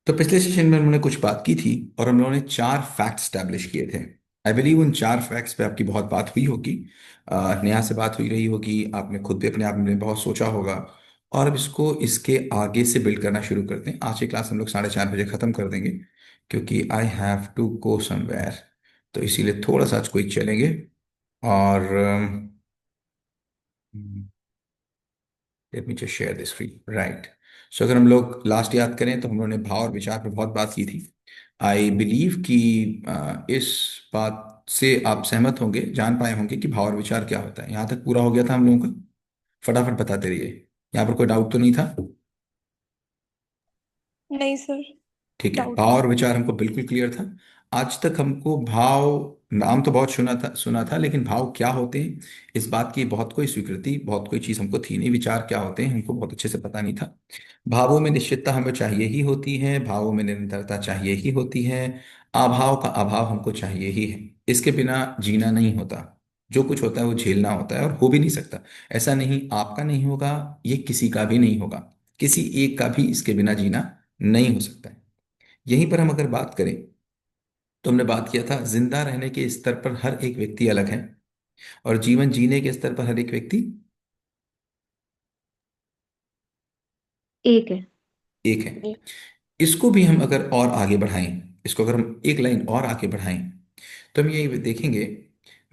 तो पिछले सेशन में हमने कुछ बात की थी और हम लोगों ने चार फैक्ट स्टैब्लिश किए थे। आई बिलीव उन चार फैक्ट्स पे आपकी बहुत बात हुई होगी। नेहा से बात हुई रही होगी, आपने खुद भी अपने आप में बहुत सोचा होगा। और अब इसको इसके आगे से बिल्ड करना शुरू करते हैं। आज की क्लास हम लोग 4:30 बजे ख़त्म कर देंगे, क्योंकि I have to go somewhere. तो इसीलिए थोड़ा सा आज कोई चलेंगे। और let me just share this free right. So अगर हम लोग लास्ट याद करें तो हम लोगों ने भाव और विचार पर बहुत बात की थी। आई बिलीव कि इस बात से आप सहमत होंगे, जान पाए होंगे कि भाव और विचार क्या होता है। यहाँ तक पूरा हो गया था हम लोगों का? फटाफट बताते रहिए। यहाँ पर कोई डाउट तो नहीं था? नहीं सर। ठीक है, डाउट भाव था। और विचार हमको बिल्कुल क्लियर था। आज तक हमको भाव, नाम तो बहुत सुना था, लेकिन भाव क्या होते हैं इस बात की बहुत कोई स्वीकृति, बहुत कोई चीज हमको थी नहीं। विचार क्या होते हैं हमको बहुत अच्छे से पता नहीं था। भावों में निश्चितता हमें चाहिए ही होती है, भावों में निरंतरता चाहिए ही होती है। अभाव का अभाव हमको चाहिए ही है। इसके बिना जीना नहीं होता। जो कुछ होता है वो झेलना होता है और हो भी नहीं सकता। ऐसा नहीं आपका नहीं होगा, ये किसी का भी नहीं होगा। किसी एक का भी इसके बिना जीना नहीं हो सकता है। यहीं पर हम अगर बात करें तो हमने बात किया था जिंदा रहने के स्तर पर हर एक व्यक्ति अलग है, और जीवन जीने के स्तर पर हर एक व्यक्ति एक है। एक है। जी। इसको भी हम अगर और आगे बढ़ाएं, इसको अगर हम एक लाइन और आगे बढ़ाएं, तो हम ये देखेंगे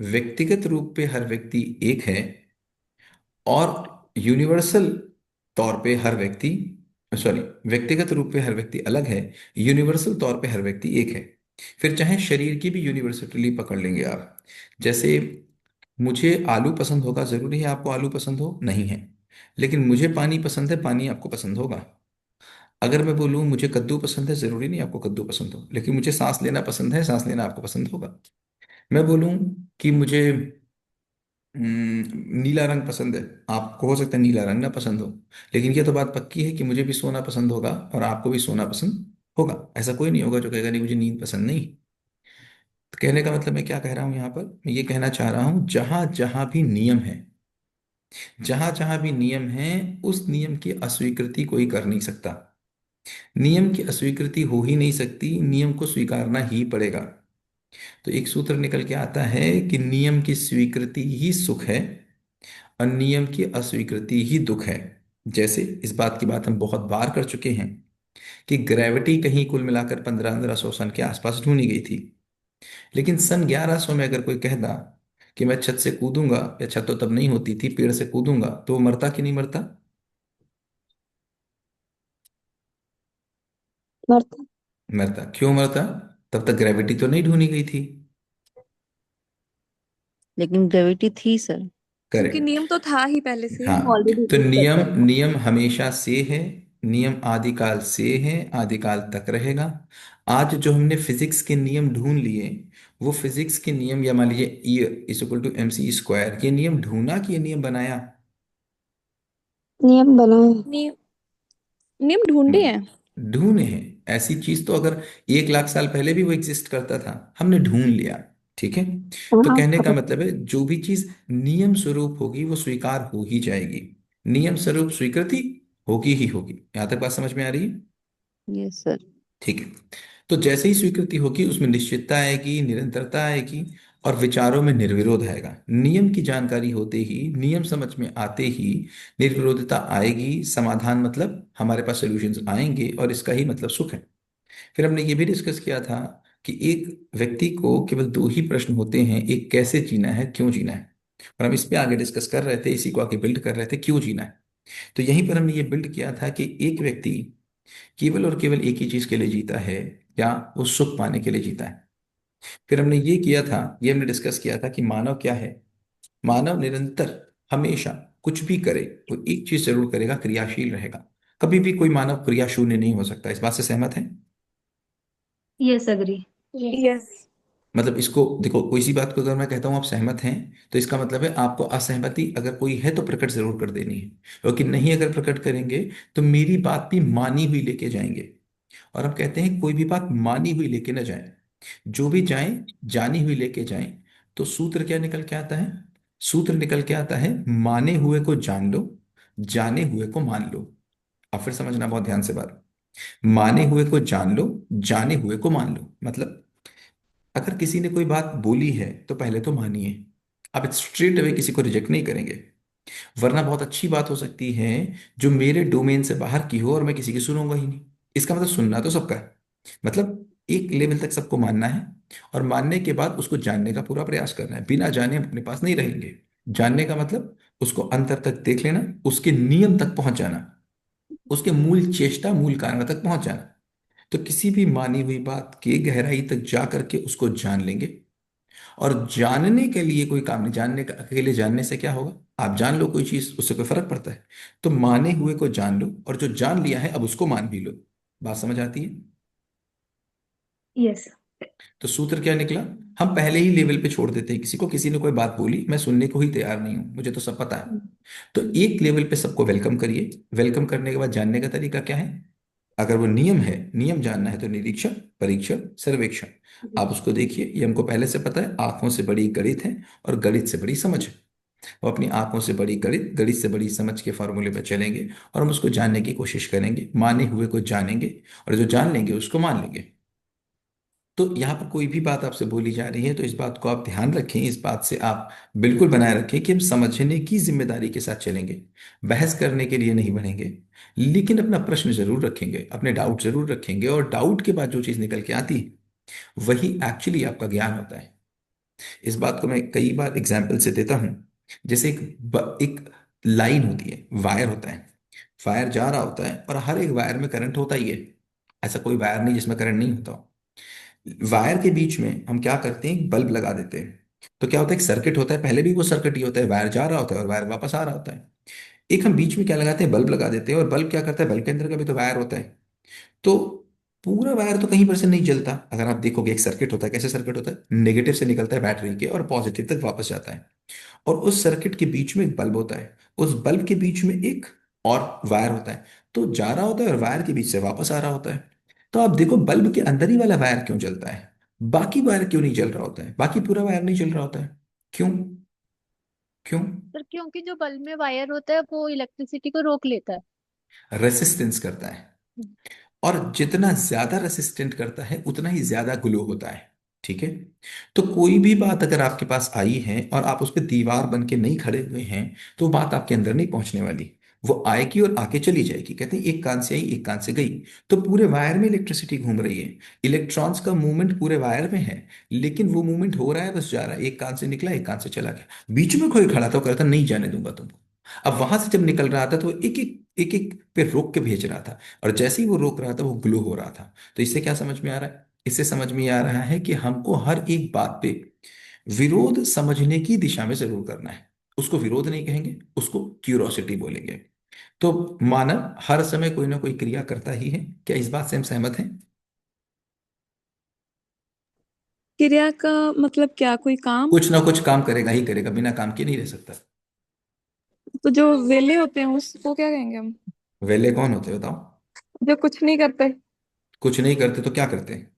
व्यक्तिगत रूप पे हर व्यक्ति एक है, और यूनिवर्सल तौर पे हर व्यक्ति, सॉरी, व्यक्तिगत रूप पे हर व्यक्ति अलग है, यूनिवर्सल तौर पे हर व्यक्ति एक है। फिर चाहे शरीर की भी यूनिवर्सिटी पकड़ लेंगे आप। जैसे मुझे आलू पसंद होगा, जरूरी है आपको आलू पसंद हो? नहीं है। लेकिन मुझे पानी पसंद है, पानी आपको पसंद होगा। अगर मैं बोलूं मुझे कद्दू पसंद है, जरूरी नहीं आपको कद्दू पसंद हो, लेकिन मुझे सांस लेना पसंद है, सांस लेना आपको पसंद होगा। मैं बोलूं कि मुझे नीला रंग पसंद है, आपको हो सकता है नीला रंग ना पसंद हो, लेकिन ये तो बात पक्की है कि मुझे भी सोना पसंद होगा और आपको भी सोना पसंद होगा। ऐसा कोई नहीं होगा जो कहेगा नहीं मुझे नींद पसंद नहीं। तो कहने का मतलब मैं क्या कह रहा हूं यहाँ पर? मैं ये कहना चाह रहा हूं जहां जहां भी नियम है, जहां जहां भी नियम है, उस नियम की अस्वीकृति कोई कर नहीं सकता। नियम की अस्वीकृति हो ही नहीं सकती, नियम को स्वीकारना ही पड़ेगा। तो एक सूत्र निकल के आता है कि नियम की स्वीकृति ही सुख है और नियम की अस्वीकृति ही दुख है। जैसे इस बात की बात हम बहुत बार कर चुके हैं कि ग्रेविटी कहीं कुल मिलाकर 1500 सन के आसपास ढूंढी गई थी। लेकिन सन 1100 में अगर कोई कहता कि मैं छत से कूदूंगा, या छत तो तब नहीं होती थी, पेड़ से कूदूंगा, तो वो मरता कि नहीं मरता? मरता। मरता। क्यों मरता? तब तक ग्रेविटी तो नहीं ढूंढी गई थी। लेकिन ग्रेविटी थी सर। क्योंकि करेक्ट। नियम तो था ही पहले से ही। हाँ, ऑलरेडी तो एग्जिस्ट नियम करता था। नियम हमेशा से है। नियम आदिकाल से है, आदिकाल तक रहेगा। आज जो हमने फिजिक्स के नियम ढूंढ लिए, वो फिजिक्स के नियम, या मान लीजिए E is equal to MC², ये नियम ढूंढा कि ये नियम बनाया? नियम बनाए। नियम। नियम ढूंढे हैं। ढूंढे हैं। ऐसी चीज तो अगर 1 लाख साल पहले भी वो एग्जिस्ट करता था, हमने ढूंढ लिया। ठीक है। तो हाँ कहने का correct। मतलब है जो भी चीज नियम स्वरूप होगी वो स्वीकार हो ही जाएगी। नियम स्वरूप स्वीकृति होगी ही होगी। यहां तक बात समझ में आ रही है? Yes sir. ठीक है। तो जैसे ही स्वीकृति होगी उसमें निश्चितता आएगी, निरंतरता आएगी, और विचारों में निर्विरोध आएगा। नियम की जानकारी होते ही, नियम समझ में आते ही निर्विरोधता आएगी। समाधान मतलब हमारे पास सॉल्यूशंस आएंगे, और इसका ही मतलब सुख है। फिर हमने ये भी डिस्कस किया था कि एक व्यक्ति को केवल दो ही प्रश्न होते हैं, एक कैसे जीना है, क्यों जीना है। और हम इस पे आगे डिस्कस कर रहे थे, इसी को आगे बिल्ड कर रहे थे, क्यों जीना है। तो यहीं पर हमने ये बिल्ड किया था कि एक व्यक्ति केवल और केवल एक ही चीज के लिए जीता है, या वो सुख पाने के लिए जीता है। फिर हमने ये किया था, ये हमने डिस्कस किया था कि मानव क्या है। मानव निरंतर, हमेशा कुछ भी करे, वो एक चीज जरूर करेगा, क्रियाशील रहेगा। कभी भी कोई मानव क्रिया शून्य नहीं हो सकता। इस बात से सहमत है? Yes agree. यस। मतलब इसको देखो, कोई सी बात को अगर मैं कहता हूं आप सहमत हैं, तो इसका मतलब है आपको असहमति अगर कोई है तो प्रकट जरूर कर देनी है। क्योंकि नहीं अगर प्रकट करेंगे तो मेरी बात भी मानी हुई लेके जाएंगे। और हम कहते हैं कोई भी बात मानी हुई लेके ना जाए, जो भी जाए जानी हुई लेके जाए। तो सूत्र क्या निकल के आता है? सूत्र निकल के आता है माने हुए को जान लो, जाने हुए को मान लो। अब फिर समझना बहुत ध्यान से बात। माने हुए को जान लो, जाने हुए को मान लो। मतलब अगर किसी ने कोई बात बोली है तो पहले तो मानिए। आप स्ट्रेट अवे किसी को रिजेक्ट नहीं करेंगे, वरना बहुत अच्छी बात हो सकती है जो मेरे डोमेन से बाहर की हो और मैं किसी की सुनूंगा ही नहीं। इसका मतलब सुनना तो सबका है, मतलब एक लेवल तक सबको मानना है, और मानने के बाद उसको जानने का पूरा प्रयास करना है। बिना जाने हम अपने पास नहीं रहेंगे। जानने का मतलब उसको अंतर तक देख लेना, उसके नियम तक पहुंच जाना, उसके मूल चेष्टा मूल कारण तक पहुंच जाना। तो किसी भी मानी हुई बात के गहराई तक जा करके उसको जान लेंगे। और जानने के लिए कोई काम नहीं, जानने का अकेले जानने से क्या होगा? आप जान लो कोई चीज, उससे कोई फर्क पड़ता है? तो माने हुए को जान लो, और जो जान लिया है अब उसको मान भी लो। बात समझ आती है? यस। तो सूत्र क्या निकला? हम पहले ही लेवल पे छोड़ देते हैं किसी को। किसी ने कोई बात बोली, मैं सुनने को ही तैयार नहीं हूं, मुझे तो सब पता है। तो एक लेवल पे सबको वेलकम करिए। वेलकम करने के बाद जानने का तरीका क्या है? अगर वो नियम है, नियम जानना है, तो निरीक्षण, परीक्षण, सर्वेक्षण। आप उसको देखिए, ये हमको पहले से पता है, आंखों से बड़ी गणित है और गणित से बड़ी समझ है। वो अपनी आंखों से बड़ी गणित, गणित से बड़ी समझ के फॉर्मूले पर चलेंगे, और हम उसको जानने की कोशिश करेंगे, माने हुए को जानेंगे, और जो जान लेंगे उसको मान लेंगे। तो यहाँ पर कोई भी बात आपसे बोली जा रही है तो इस बात को आप ध्यान रखें, इस बात से आप बिल्कुल बनाए रखें कि हम समझने की जिम्मेदारी के साथ चलेंगे, बहस करने के लिए नहीं बढ़ेंगे। लेकिन अपना प्रश्न जरूर रखेंगे, अपने डाउट जरूर रखेंगे, और डाउट के बाद जो चीज निकल के आती है वही एक्चुअली आपका ज्ञान होता है। इस बात को मैं कई बार एग्जाम्पल से देता हूँ। जैसे एक लाइन होती है, वायर होता है, वायर जा रहा होता है, और हर एक वायर में करंट होता ही है। ऐसा कोई वायर नहीं जिसमें करंट नहीं होता। वायर के बीच में हम क्या करते हैं, बल्ब लगा देते हैं। तो क्या होता है, एक सर्किट होता है, पहले भी वो सर्किट ही होता है, वायर जा रहा होता है और वायर वापस आ रहा होता है। एक हम बीच में क्या लगाते हैं, बल्ब लगा देते हैं, और बल्ब क्या करता है, बल्ब के अंदर का भी तो वायर होता है। तो पूरा वायर तो कहीं पर से नहीं जलता। अगर आप देखोगे, एक सर्किट होता है, कैसे सर्किट होता है, नेगेटिव से निकलता है बैटरी के और पॉजिटिव तक वापस जाता है। और उस सर्किट के बीच में एक बल्ब होता है, उस बल्ब के बीच में एक और वायर होता है। तो जा रहा होता है और वायर के बीच से वापस आ रहा होता है। तो आप देखो, बल्ब के अंदर ही वाला वायर क्यों जलता है, बाकी वायर क्यों नहीं जल रहा होता है, बाकी पूरा वायर नहीं जल रहा होता है? क्यों? क्यों? सर क्योंकि जो बल्ब में वायर होता है वो इलेक्ट्रिसिटी को रोक लेता है। रेसिस्टेंस करता है, और जितना ज्यादा रेसिस्टेंट करता है उतना ही ज्यादा ग्लो होता है। ठीक है? तो कोई भी बात अगर आपके पास आई है और आप उस पर दीवार बन के नहीं खड़े हुए हैं, तो वो बात आपके अंदर नहीं पहुंचने वाली। वो आएगी और आके चली जाएगी। कहते हैं एक कान से आई एक कान से गई। तो पूरे वायर में इलेक्ट्रिसिटी घूम रही है, इलेक्ट्रॉन्स का मूवमेंट पूरे वायर में है। लेकिन वो मूवमेंट हो रहा है, बस जा रहा है, एक कान से निकला एक कान से चला गया। बीच में कोई खड़ा था, वो कहता नहीं जाने दूंगा तुमको। अब वहां से जब निकल रहा था तो एक एक पे रोक के भेज रहा था, और जैसे ही वो रोक रहा था वो ग्लो हो रहा था। तो इससे क्या समझ में आ रहा है? इससे समझ में आ रहा है कि हमको हर एक बात पे विरोध समझने की दिशा में जरूर करना है। उसको विरोध नहीं कहेंगे, उसको क्यूरोसिटी बोलेंगे। तो मानव हर समय कोई ना कोई क्रिया करता ही है। क्या इस बात से हम सहमत हैं? क्रिया का मतलब क्या, कोई काम? कुछ ना कुछ काम करेगा ही करेगा, बिना काम के नहीं रह सकता। तो जो वेले होते हैं उसको क्या कहेंगे हम? वेले कौन होते हैं बताओ? जो कुछ नहीं करते। कुछ नहीं करते तो क्या करते हैं?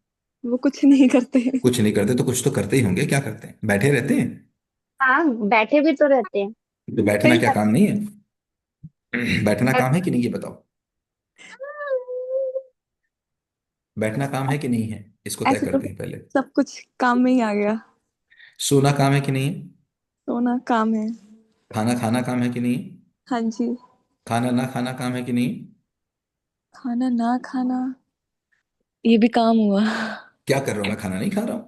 वो कुछ नहीं करते। कुछ नहीं करते तो कुछ तो करते ही होंगे। क्या करते हैं? बैठे रहते हैं? हाँ, बैठे भी तो रहते हैं। तो बैठना सही क्या बात। काम नहीं है? बैठना काम है कि नहीं, ये बताओ। बैठना काम है कि नहीं है, इसको तय ऐसे तो करते हैं पहले। सब कुछ काम में ही आ गया। सोना काम है कि नहीं है? सोना काम है। खाना खाना काम है कि नहीं है? हाँ जी। खाना ना खाना काम है कि नहीं? खाना ना खाना, ये भी काम हुआ। क्या कर रहा हूं मैं, खाना नहीं खा रहा हूं,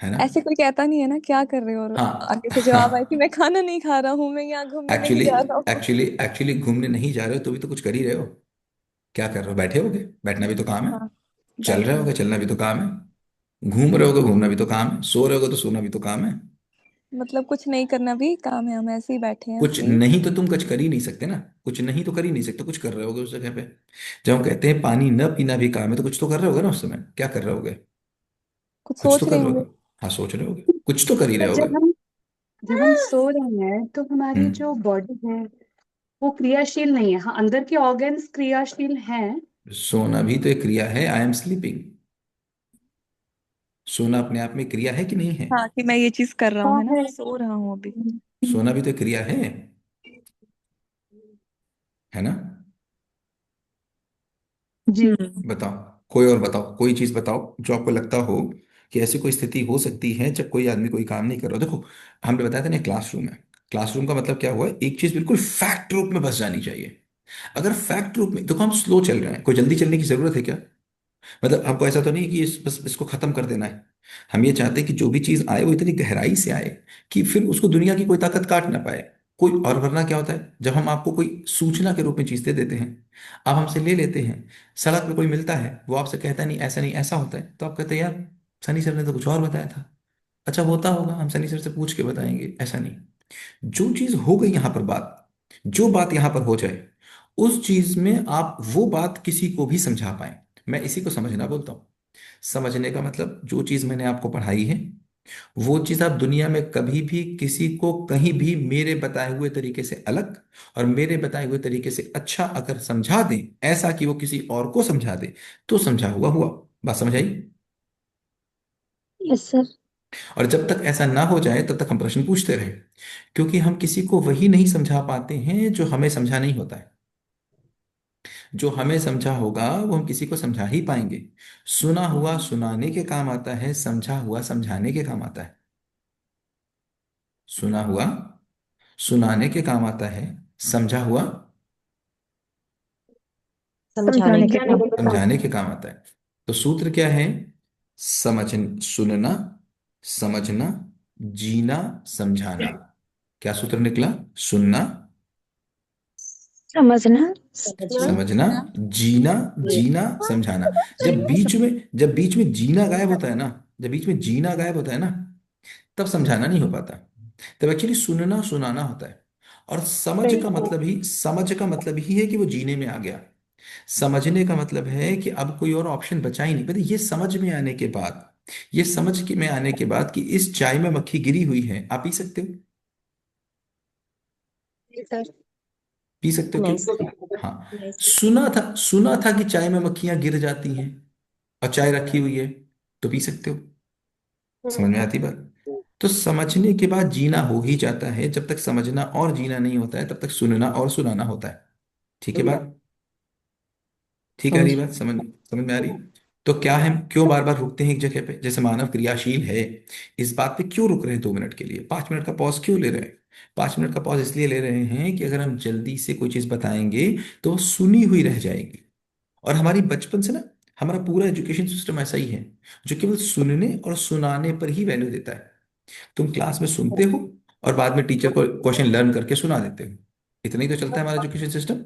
है ना? ऐसे कोई कहता नहीं है ना क्या कर रहे हो, और हाँ आगे से जवाब आए कि मैं खाना नहीं खा रहा हूँ, मैं यहाँ घूमने नहीं एक्चुअली, जा रहा हूँ। एक्चुअली घूमने नहीं जा रहे हो तो भी तो कुछ कर ही रहे हो। क्या कर रहे हो, बैठे होगे, बैठना भी तो काम है। हाँ, चल रहे बैठे हैं। होगे, चलना भी तो काम है। घूम रहे होगे, घूमना भी तो काम है। सो रहे होगे तो सोना भी तो काम है। मतलब कुछ नहीं करना भी काम है, हम ऐसे ही बैठे हैं कुछ फ्री। नहीं तो तुम कुछ कर ही नहीं सकते ना। कुछ नहीं तो कर ही नहीं सकते, कुछ कर रहे होगे उस जगह पे। जब हम कहते हैं पानी न पीना भी काम है, तो कुछ तो कर रहे होगे ना उस समय। क्या कर रहे होगे? कुछ कुछ तो सोच कर रहे रहे होंगे। होगे। हाँ, सोच रहे होगे, कुछ तो कर ही रहे पर होगे। जब हम सो रहे हैं तो हमारी हम्म। जो बॉडी है वो क्रियाशील नहीं है। हाँ, अंदर के ऑर्गन्स क्रियाशील हैं। सोना भी तो एक क्रिया है, आई एम स्लीपिंग। सोना अपने आप में क्रिया है कि नहीं है? हाँ, कि मैं ये चीज कर रहा हूँ, हाँ है ना, है। सो रहा हूँ अभी। सोना भी तो एक क्रिया है ना? जी। बताओ, कोई और बताओ, कोई चीज बताओ जो आपको लगता हो कि ऐसी कोई स्थिति हो सकती है जब कोई आदमी कोई काम नहीं कर रहा। देखो, हमने बताया था ना क्लासरूम है। क्लासरूम का मतलब क्या हुआ, एक चीज बिल्कुल फैक्ट रूप में बस जानी चाहिए। अगर फैक्ट रूप में, देखो हम स्लो चल रहे हैं, कोई जल्दी चलने की जरूरत है क्या? मतलब हमको ऐसा तो नहीं है कि बस इसको खत्म कर देना है। हम ये चाहते हैं कि जो भी चीज आए वो इतनी गहराई से आए कि फिर उसको दुनिया की कोई ताकत काट ना पाए। कोई और, वरना क्या होता है, जब हम आपको कोई सूचना के रूप में चीज दे देते हैं, आप हमसे ले लेते हैं, सड़क पे कोई मिलता है, वो आपसे कहता है नहीं ऐसा होता है, तो आप कहते हैं यार सनी सर ने तो कुछ और बताया था। अच्छा होता होगा, हम सनी सर से पूछ के बताएंगे, ऐसा नहीं। जो चीज हो गई यहां पर बात, जो बात यहां पर हो जाए, उस चीज में आप वो बात किसी को भी समझा पाए, मैं इसी को समझना बोलता हूं। समझने का मतलब, जो चीज मैंने आपको पढ़ाई है वो चीज आप दुनिया में कभी भी किसी को कहीं भी मेरे बताए हुए तरीके से अलग और मेरे बताए हुए तरीके से अच्छा अगर समझा दें, ऐसा कि वो किसी और को समझा दे, तो समझा हुआ हुआ। बात समझ आई? Yes sir. और जब तक ऐसा ना हो जाए तब तक हम प्रश्न पूछते रहे, क्योंकि हम किसी को वही नहीं समझा पाते हैं जो हमें समझा नहीं होता है। जो हमें समझा होगा वो हम किसी को समझा ही पाएंगे। सुना हुआ सुनाने के काम आता है, समझा हुआ समझाने के काम आता है। सुना हुआ सुनाने के काम आता है, समझा हुआ समझाने के काम। समझाने के काम आता है। तो सूत्र क्या है? समझ, सुनना, समझना, जीना, समझाना। क्या सूत्र निकला? सुनना, समझना। समझना, जीना, जीना, समझाना। जब बीच में जीना गायब होता है ना, जब बीच में जीना गायब होता है ना, तब समझाना नहीं हो पाता। तब एक्चुअली सुनना सुनाना होता है। और समझ का मतलब ही है कि वो जीने में आ गया। समझने का मतलब है कि अब कोई और ऑप्शन बचा ही नहीं। पता है, ये समझ में आने के बाद, ये समझ के में आने के बाद कि इस चाय में मक्खी गिरी हुई है, आप पी सकते हो। सर। पी सकते हो, क्यों? नहीं सर। हाँ। सुना था कि चाय में मक्खियां गिर जाती हैं और चाय रखी हुई है, तो पी सकते हो। समझ में आती बात? तो समझने के बाद जीना हो ही जाता है। जब तक समझना और जीना नहीं होता है तब तक सुनना और सुनाना होता है। ठीक है बात? ठीक है, रही समझ। बात, समझ समझ में आ रही? तो क्या हम क्यों बार बार रुकते हैं एक जगह पे? जैसे मानव क्रियाशील है, इस बात पे क्यों रुक रहे हैं 2 मिनट के लिए? 5 मिनट का पॉज क्यों ले रहे हैं? 5 मिनट का पॉज इसलिए ले रहे हैं कि अगर हम जल्दी से कोई चीज बताएंगे तो वो सुनी हुई रह जाएगी। और हमारी बचपन से ना, हमारा पूरा एजुकेशन सिस्टम ऐसा ही है, जो केवल सुनने और सुनाने पर ही वैल्यू देता है। तुम क्लास में सुनते हो और बाद में टीचर को क्वेश्चन लर्न करके सुना देते हो। इतना ही तो चलता है हमारा एजुकेशन सिस्टम।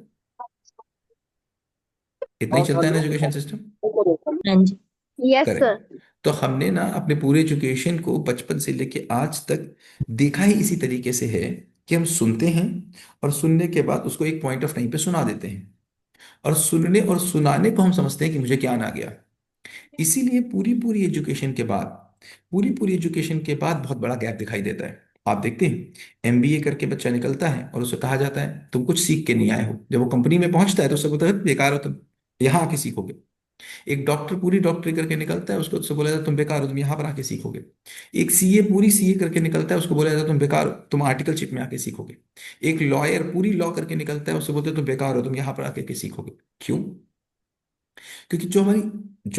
इतना ही चलता है ना एजुकेशन सिस्टम। हाँ जी। Yes correct. सर। तो हमने ना अपने पूरे एजुकेशन को बचपन से लेके आज तक देखा ही इसी तरीके से है कि हम सुनते हैं और सुनने के बाद उसको एक पॉइंट ऑफ टाइम पे सुना देते हैं। और सुनने और सुनाने को हम समझते हैं कि मुझे ज्ञान आ गया। इसीलिए पूरी पूरी एजुकेशन के बाद, पूरी पूरी एजुकेशन के बाद बहुत बड़ा गैप दिखाई देता है। आप देखते हैं, एमबीए करके बच्चा निकलता है और उसे कहा जाता है तुम कुछ सीख के नहीं आए हो। जब वो कंपनी में पहुंचता है तो उससे बोलता है बेकार हो तुम, यहाँ आके सीखोगे। एक डॉक्टर पूरी डॉक्टरी करके निकलता है, उसको उससे बोला जाता है तुम बेकार हो, तुम यहाँ पर आके सीखोगे। एक सीए पूरी सीए करके निकलता है, उसको बोला जाता है तुम बेकार हो, तुम आर्टिकलशिप में आके सीखोगे। एक लॉयर पूरी लॉ करके निकलता है, उससे बोलते हैं तुम बेकार हो, तुम यहाँ पर आके के सीखोगे। क्यों? क्योंकि जो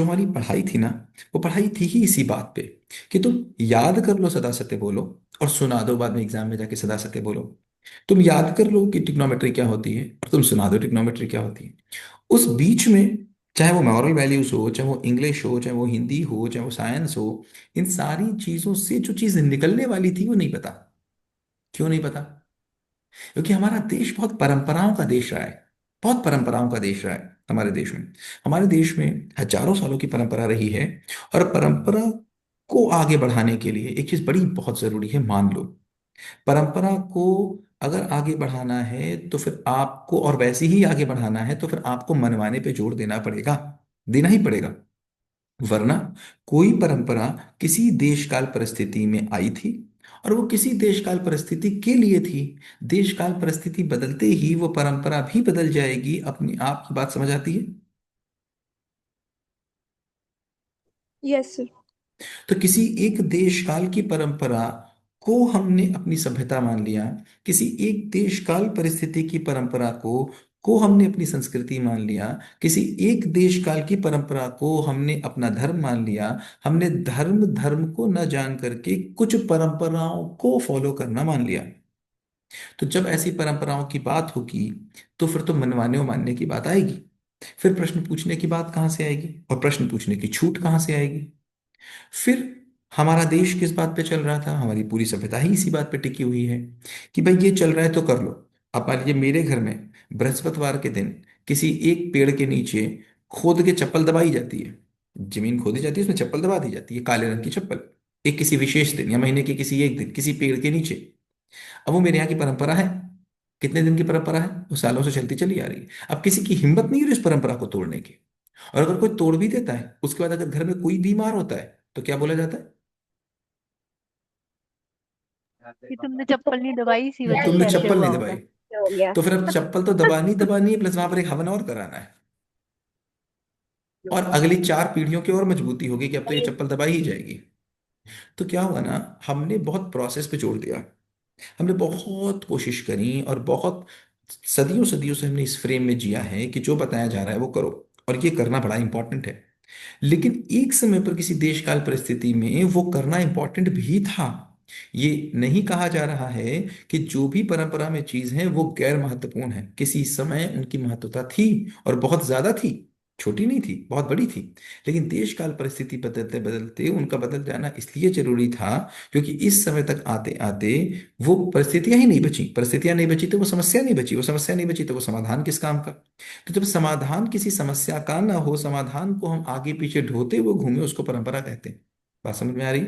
हमारी पढ़ाई थी ना, वो पढ़ाई थी ही इसी बात पे कि तुम याद कर लो सदा सत्य बोलो और सुना दो बाद में एग्जाम में जाके सदा सत्य बोलो। तुम याद कर लो कि ट्रिग्नोमेट्री क्या होती है और तुम सुना दो ट्रिग्नोमेट्री क्या होती है। उस बीच में, चाहे वो मॉरल वैल्यूज हो, चाहे वो इंग्लिश हो, चाहे वो हिंदी हो, चाहे वो साइंस हो, इन सारी चीजों से जो चीज निकलने वाली थी वो नहीं पता। क्यों नहीं पता? क्योंकि हमारा देश बहुत परंपराओं का देश रहा है। बहुत परंपराओं का देश रहा है हमारे देश में। हमारे देश में हजारों सालों की परंपरा रही है। और परंपरा को आगे बढ़ाने के लिए एक चीज बड़ी बहुत जरूरी है, मान लो। परंपरा को अगर आगे बढ़ाना है तो फिर आपको, और वैसे ही आगे बढ़ाना है तो फिर आपको मनवाने पे जोर देना पड़ेगा, देना ही पड़ेगा। वरना कोई परंपरा किसी देश काल परिस्थिति में आई थी और वो किसी देश काल परिस्थिति के लिए थी। देश काल परिस्थिति बदलते ही वो परंपरा भी बदल जाएगी अपनी आप। की बात समझ आती है? Yes sir. तो किसी एक देश काल की परंपरा को हमने अपनी सभ्यता मान लिया, किसी एक देश काल परिस्थिति की परंपरा को को हमने अपनी संस्कृति मान लिया, किसी एक देश काल की परंपरा को हमने अपना धर्म मान लिया, हमने धर्म धर्म को न जान करके कुछ परंपराओं को फॉलो करना मान लिया। तो जब ऐसी परंपराओं की बात होगी तो फिर तो मनवाने और मानने की बात आएगी। फिर प्रश्न पूछने की बात कहाँ से आएगी, और प्रश्न पूछने की छूट कहाँ से आएगी? फिर हमारा देश किस बात पे चल रहा था, हमारी पूरी सभ्यता ही इसी बात पे टिकी हुई है कि भाई ये चल रहा है तो कर लो। अब मान लीजिए मेरे घर में बृहस्पतिवार के दिन किसी एक पेड़ के नीचे खोद के चप्पल दबाई जाती है, जमीन खोदी जाती है, उसमें चप्पल दबा दी जाती है, काले रंग की चप्पल, एक किसी विशेष दिन या महीने के किसी एक दिन किसी पेड़ के नीचे। अब वो मेरे यहाँ की परंपरा है। कितने दिन की परंपरा है? वो सालों से चलती चली आ रही है। अब किसी की हिम्मत नहीं है इस परंपरा को तोड़ने की। और अगर कोई तोड़ भी देता है, उसके बाद अगर घर में कोई बीमार होता है तो क्या बोला जाता है? कि तुमने चप्पल नहीं दबाई, इसी वजह तुमने से ऐसे चप्पल हुआ नहीं होगा। दबाई। तो फिर अब चप्पल तो दबानी दबानी है, प्लस वहां पर एक हवन और कराना है, और अगली 4 पीढ़ियों की और मजबूती होगी कि अब तो ये चप्पल दबाई ही जाएगी। तो क्या हुआ ना, हमने बहुत प्रोसेस पे जोड़ दिया। हमने बहुत कोशिश करी और बहुत सदियों सदियों से हमने इस फ्रेम में जिया है कि जो बताया जा रहा है वो करो, और ये करना बड़ा इंपॉर्टेंट है। लेकिन एक समय पर किसी देश काल परिस्थिति में वो करना इंपॉर्टेंट भी था। ये नहीं कहा जा रहा है कि जो भी परंपरा में चीज है वो गैर महत्वपूर्ण है। किसी समय उनकी महत्वता थी, और बहुत ज्यादा थी, छोटी नहीं थी, बहुत बड़ी थी। लेकिन देश काल परिस्थिति बदलते बदलते उनका बदल जाना इसलिए जरूरी था क्योंकि इस समय तक आते आते वो परिस्थितियां ही नहीं बची। परिस्थितियां नहीं बची तो वो समस्या नहीं बची, वो समस्या नहीं बची तो वो समाधान किस काम का? तो जब समाधान किसी समस्या का ना हो, समाधान को हम आगे पीछे ढोते हुए घूमे, उसको परंपरा कहते हैं। बात समझ में आ रही?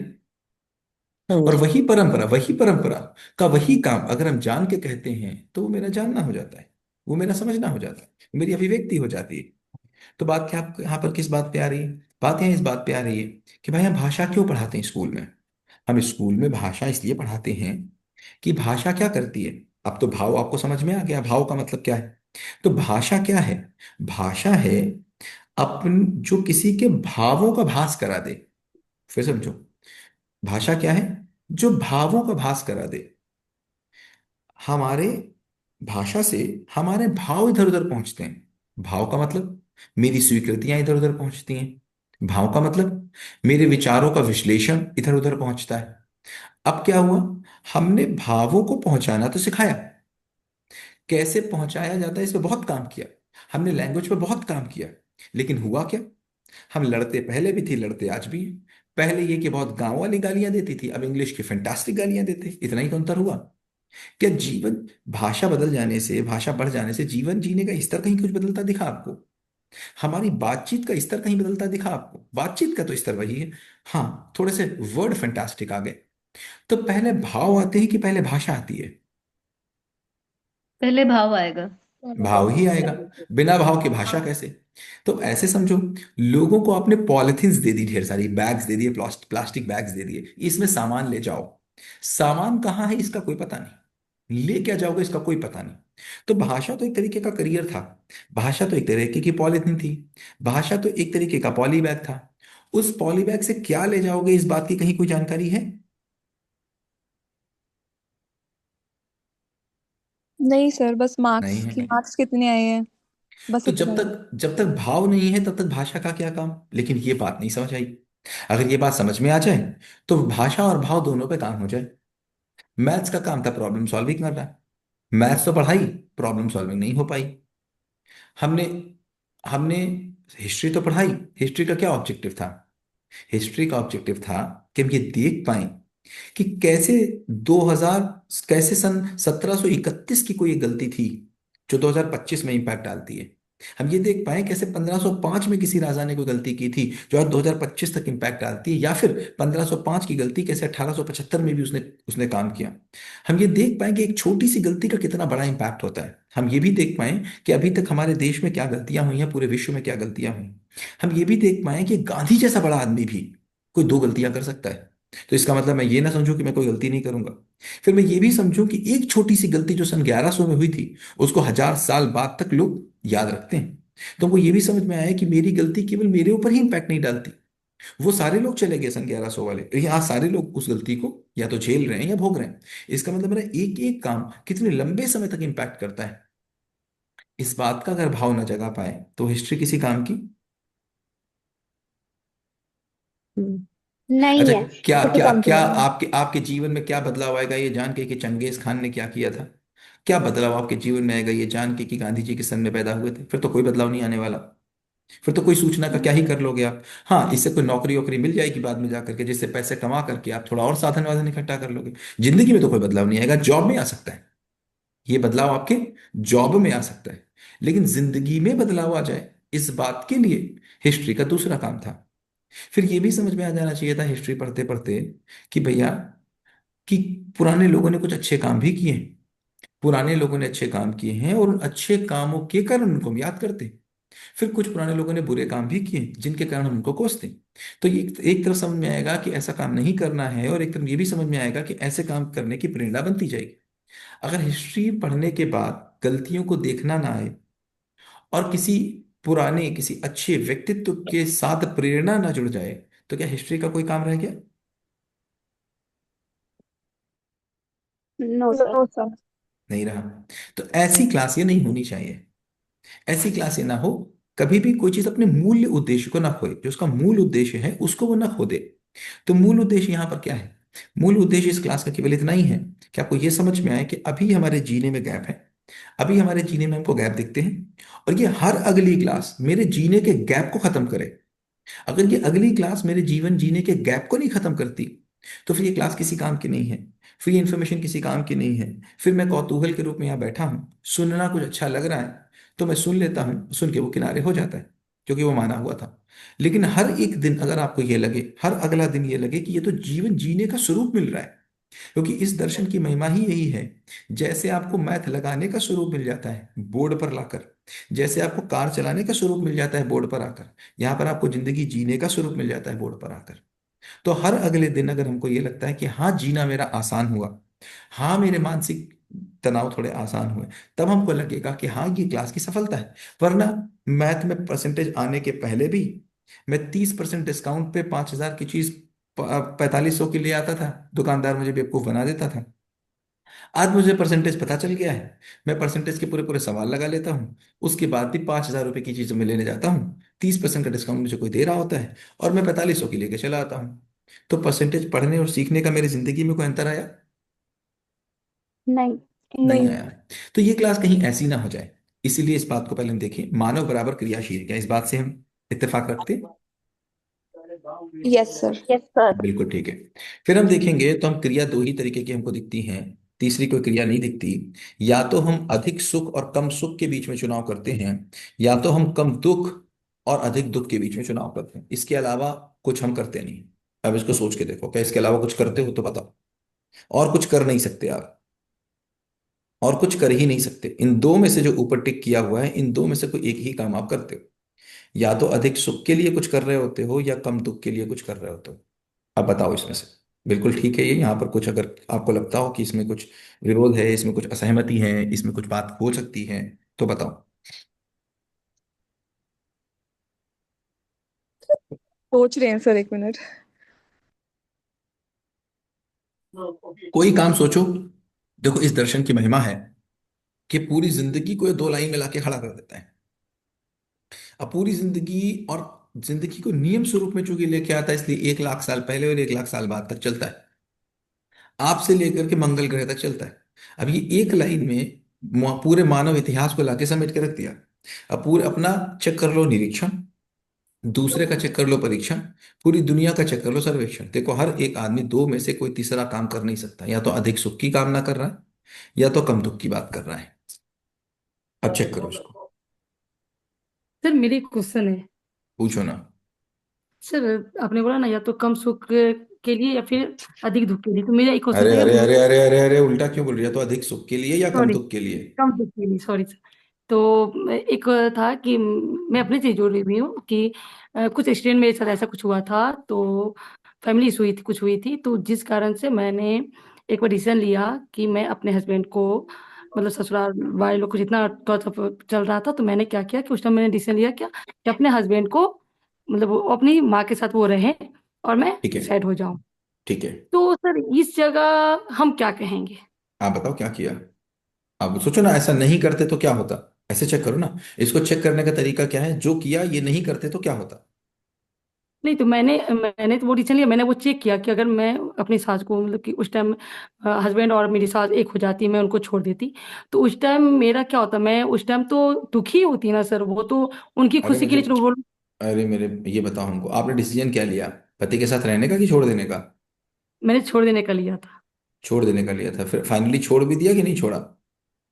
हाँ और जी। वही परंपरा का वही काम अगर हम जान के कहते हैं तो वो मेरा जानना हो जाता है, वो मेरा समझना हो जाता है, मेरी अभिव्यक्ति हो जाती है। तो बात क्या आप यहाँ पर किस बात पे आ रही है? बात यहाँ इस बात पे आ रही है कि भाई हम भाषा क्यों पढ़ाते हैं स्कूल में? हम स्कूल में भाषा इसलिए पढ़ाते हैं कि भाषा क्या करती है। अब तो भाव आपको समझ में आ गया, भाव का मतलब क्या है। तो भाषा क्या है? भाषा है अपन जो किसी के भावों का भास करा दे। फिर समझो, भाषा क्या है? जो भावों का भास करा दे। हमारे भाषा से हमारे भाव इधर उधर पहुंचते हैं। भाव का मतलब मेरी स्वीकृतियां इधर उधर पहुंचती हैं। भाव का मतलब मेरे विचारों का विश्लेषण इधर उधर पहुंचता है। अब क्या हुआ, हमने भावों को पहुंचाना तो सिखाया, कैसे पहुंचाया जाता है इस पे बहुत काम किया, हमने लैंग्वेज पे बहुत काम किया। लेकिन हुआ क्या? हम लड़ते पहले भी थे, लड़ते आज भी हैं। पहले ये कि बहुत गांव वाली गालियां देती थी, अब इंग्लिश की फैंटास्टिक गालियां देते, इतना ही तो अंतर हुआ। क्या जीवन, भाषा बदल जाने से, भाषा बढ़ जाने से जीवन जीने का स्तर कहीं कुछ बदलता दिखा आपको? हमारी बातचीत का स्तर कहीं बदलता दिखा आपको? बातचीत का तो स्तर वही है। हाँ, थोड़े से वर्ड फैंटास्टिक आ गए। तो पहले भाव आते हैं कि पहले भाषा आती है? पहले भाव आएगा। भाव ही आएगा। बिना भाव की भाषा कैसे? तो ऐसे समझो, लोगों को आपने पॉलिथीन्स दे दी, ढेर सारी बैग्स दे दिए, प्लास्टिक बैग्स दे दिए, इसमें सामान ले जाओ। सामान कहाँ है इसका कोई पता नहीं, ले क्या जाओगे इसका कोई पता नहीं। तो भाषा तो एक तरीके का करियर था, भाषा तो एक तरीके की पॉलिथीन थी, भाषा तो एक तरीके का पॉली बैग था। उस पॉली बैग से क्या ले जाओगे इस बात की कहीं कोई जानकारी है? नहीं सर, बस नहीं मार्क्स है। की मार्क्स कितने आए हैं, बस तो इतना ही। जब तक भाव नहीं है तब तक भाषा का क्या काम? लेकिन ये बात नहीं समझ आई। अगर ये बात समझ में आ जाए तो भाषा और भाव दोनों पे काम हो जाए। मैथ्स का काम था प्रॉब्लम सॉल्विंग करना, मैथ्स तो पढ़ाई, प्रॉब्लम सॉल्विंग नहीं हो पाई। हमने हमने हिस्ट्री तो पढ़ाई, हिस्ट्री का क्या ऑब्जेक्टिव था? हिस्ट्री का ऑब्जेक्टिव था कि हम ये देख पाए कि कैसे 2000, कैसे सन 1731 की कोई एक गलती थी जो 2025 में इंपैक्ट डालती है। हम ये देख पाए कैसे 1505 में किसी राजा ने कोई गलती की थी जो आज 2025 तक इंपैक्ट डालती है, या फिर 1505 की गलती कैसे 1875 में भी उसने उसने काम किया। हम ये देख पाए कि एक छोटी सी गलती का कितना बड़ा इंपैक्ट होता है। हम ये भी देख पाए कि अभी तक हमारे देश में क्या गलतियां हुई हैं, पूरे विश्व में क्या गलतियां हुई। हम ये भी देख पाए कि गांधी जैसा बड़ा आदमी भी कोई 2 गलतियां कर सकता है। तो इसका मतलब मैं ये ना समझूं कि मैं कोई गलती नहीं करूंगा। फिर मैं ये भी समझूं कि एक छोटी सी गलती जो सन 1100 में हुई थी उसको 1000 साल बाद तक लोग याद रखते हैं। तो वो ये भी समझ में आया कि मेरी गलती केवल मेरे ऊपर ही इंपैक्ट नहीं डालती। वो सारे लोग चले गए सन 1100 वाले, लेकिन आज सारे लोग उस गलती को या तो झेल रहे हैं या भोग रहे हैं। इसका मतलब मेरा एक एक काम कितने लंबे समय तक इंपैक्ट करता है। इस बात का अगर भाव न जगा पाए तो हिस्ट्री किसी काम की? नहीं अच्छा, है, क्या किसी क्या काम की क्या नहीं है। आपके आपके जीवन में क्या बदलाव आएगा ये जान के कि चंगेज खान ने क्या किया था? क्या बदलाव आपके जीवन में आएगा ये जान के कि गांधी जी किस सन में पैदा हुए थे? फिर तो कोई बदलाव नहीं आने वाला। फिर तो कोई सूचना का क्या ही कर लोगे आप। हाँ, इससे कोई नौकरी वोकरी मिल जाएगी बाद में जाकर के, जिससे पैसे कमा करके आप थोड़ा और साधन वाधन इकट्ठा कर लोगे। जिंदगी में तो कोई बदलाव नहीं आएगा। जॉब में आ सकता है ये बदलाव, आपके जॉब में आ सकता है, लेकिन जिंदगी में बदलाव आ जाए इस बात के लिए हिस्ट्री का दूसरा काम था। फिर ये भी समझ में आ जाना चाहिए था हिस्ट्री पढ़ते पढ़ते कि भैया, कि पुराने लोगों ने कुछ अच्छे काम भी किए हैं। पुराने लोगों ने अच्छे काम किए हैं और उन अच्छे कामों के कारण उनको हम याद करते हैं। फिर कुछ पुराने लोगों ने बुरे काम भी किए जिनके कारण हम उनको कोसते हैं। तो ये एक तरफ समझ में आएगा कि ऐसा काम नहीं करना है, और एक तरफ ये भी समझ में आएगा कि ऐसे काम करने की प्रेरणा बनती जाएगी। अगर हिस्ट्री पढ़ने के बाद गलतियों को देखना ना आए और किसी अच्छे व्यक्तित्व के साथ प्रेरणा ना जुड़ जाए, तो क्या हिस्ट्री का कोई काम रह गया? No sir. No sir. नहीं रहा। तो ऐसी क्लासें नहीं होनी चाहिए। ऐसी क्लासें ना हो। कभी भी कोई चीज अपने मूल उद्देश्य को ना खोए, जो उसका मूल उद्देश्य है उसको वो ना खो दे। तो मूल उद्देश्य यहाँ पर क्या है? मूल उद्देश्य इस क्लास का केवल इतना ही है कि आपको ये समझ में आए कि अभी हमारे जीने में गैप है। अभी हमारे जीने में हमको गैप दिखते हैं, और ये हर अगली क्लास मेरे जीने के गैप को खत्म करे। अगर ये अगली क्लास मेरे जीवन जीने के गैप को नहीं खत्म करती, तो फिर ये क्लास किसी काम की नहीं है। फिर ये इन्फॉर्मेशन किसी काम की नहीं है। फिर मैं कौतूहल के रूप में यहाँ बैठा हूँ, सुनना कुछ अच्छा लग रहा है तो मैं सुन लेता हूँ, सुन के वो किनारे हो जाता है क्योंकि वो माना हुआ था। लेकिन हर एक दिन अगर आपको ये लगे, हर अगला दिन ये लगे कि ये तो जीवन जीने का स्वरूप मिल रहा है, क्योंकि इस दर्शन की महिमा ही यही है। जैसे आपको मैथ लगाने का स्वरूप मिल जाता है बोर्ड पर लाकर, जैसे आपको कार चलाने का स्वरूप मिल जाता है बोर्ड पर आकर, यहाँ पर आपको जिंदगी जीने का स्वरूप मिल जाता है बोर्ड पर आकर। तो हर अगले दिन अगर हमको ये लगता है कि हाँ जीना मेरा आसान हुआ, हाँ मेरे मानसिक तनाव थोड़े आसान हुए, तब हमको लगेगा कि हाँ ये क्लास की सफलता है। वरना मैथ में परसेंटेज आने के पहले भी मैं 30% डिस्काउंट पे 5,000 की चीज 4500 के लिए आता था, दुकानदार मुझे बेवकूफ बना देता था। आज मुझे परसेंटेज पता चल गया है, मैं परसेंटेज के पूरे पूरे सवाल लगा लेता हूँ, उसके बाद भी 5,000 रुपए की चीज मैं लेने जाता हूँ, 30% का डिस्काउंट मुझे कोई दे रहा होता है, और मैं 4500 की लेके चला आता हूँ। तो परसेंटेज पढ़ने और सीखने का मेरी जिंदगी में कोई अंतर आया? नहीं। नहीं नहीं। आया। तो ये क्लास कहीं ऐसी ना हो जाए, इसीलिए इस बात को पहले हम देखें, मानव बराबर क्रियाशील, क्या इस बात से हम इत्तेफाक रखते हैं? Yes sir. Yes sir. बिल्कुल ठीक है। फिर हम देखेंगे तो हम क्रिया दो ही तरीके की हमको दिखती हैं, तीसरी कोई क्रिया नहीं दिखती। या तो हम अधिक सुख और कम सुख के बीच में चुनाव करते हैं, या तो हम कम दुख और अधिक दुख के बीच में चुनाव करते हैं। इसके अलावा कुछ हम करते नहीं। अब इसको सोच के देखो, क्या इसके अलावा कुछ करते हो तो बताओ। और कुछ कर नहीं सकते आप, और कुछ कर ही नहीं सकते। इन दो में से जो ऊपर टिक किया हुआ है, इन दो में से कोई एक ही काम आप करते हो। या तो अधिक सुख के लिए कुछ कर रहे होते हो, या कम दुख के लिए कुछ कर रहे होते हो। अब बताओ इसमें से। बिल्कुल ठीक है ये। यहाँ पर कुछ अगर आपको लगता हो कि इसमें कुछ विरोध है, इसमें कुछ असहमति है, इसमें कुछ बात हो सकती है, तो बताओ। सोच रहे हैं सर, एक मिनट। कोई काम सोचो। देखो, इस दर्शन की महिमा है कि पूरी जिंदगी को ये दो लाइन में लाके खड़ा कर देता है। अब पूरी जिंदगी, और जिंदगी को नियम स्वरूप में चूंकि लेके आता है, इसलिए 1,00,000 साल पहले और 1,00,000 साल बाद तक चलता है। आपसे लेकर के मंगल ग्रह तक चलता है। अब ये एक लाइन में पूरे मानव इतिहास को लाके समेट के रख दिया। अब पूरे अपना चेक कर लो निरीक्षण, दूसरे का चेक कर लो परीक्षण, पूरी दुनिया का चेक कर लो सर्वेक्षण। देखो, हर एक आदमी दो में से कोई तीसरा काम कर नहीं सकता। या तो अधिक सुख की कामना कर रहा है, या तो कम दुख की बात कर रहा है। अब चेक करो उसको। सर मेरी क्वेश्चन है। पूछो ना। सर आपने बोला ना या तो कम सुख के लिए या फिर अधिक दुख के लिए, तो मेरा एक क्वेश्चन अरे था। अरे अरे अरे अरे अरे, उल्टा क्यों बोल रही है? तो अधिक सुख के लिए या कम सॉरी, दुख के लिए? कम दुख के लिए, सॉरी सर। तो एक था कि मैं अपने से जोड़ रही हूँ कि कुछ एक्सीडेंट मेरे साथ ऐसा कुछ हुआ था, तो फैमिली इशू हुई थी, कुछ हुई थी, तो जिस कारण से मैंने एक बार डिसीजन लिया कि मैं अपने हस्बैंड को, मतलब ससुराल वाले लोग को जितना टॉर्चर चल रहा था, तो मैंने क्या किया कि उस टाइम मैंने डिसीजन लिया क्या कि अपने हस्बैंड को, मतलब वो अपनी माँ के साथ वो रहे और मैं ठीक है। सेट हो जाऊं। ठीक है। तो सर इस जगह हम क्या कहेंगे? आप बताओ क्या किया। आप सोचो ना, ऐसा नहीं करते तो क्या होता। ऐसे चेक करो ना। इसको चेक करने का तरीका क्या है, जो किया ये नहीं करते तो क्या होता। नहीं तो मैंने मैंने तो वो डिसीजन लिया, मैंने वो चेक किया कि अगर मैं अपनी सास को मतलब कि उस टाइम हस्बैंड और मेरी सास एक हो जाती, मैं उनको छोड़ देती, तो उस टाइम मेरा क्या होता, मैं उस टाइम तो दुखी होती ना सर, वो तो उनकी अरे खुशी के मुझे, लिए चलो वो। अरे मेरे ये बताओ हमको, आपने डिसीजन क्या लिया, पति के साथ रहने का कि छोड़ देने का। मैंने छोड़ देने का लिया था। छोड़ देने का लिया था, फिर फाइनली छोड़ भी दिया कि नहीं छोड़ा।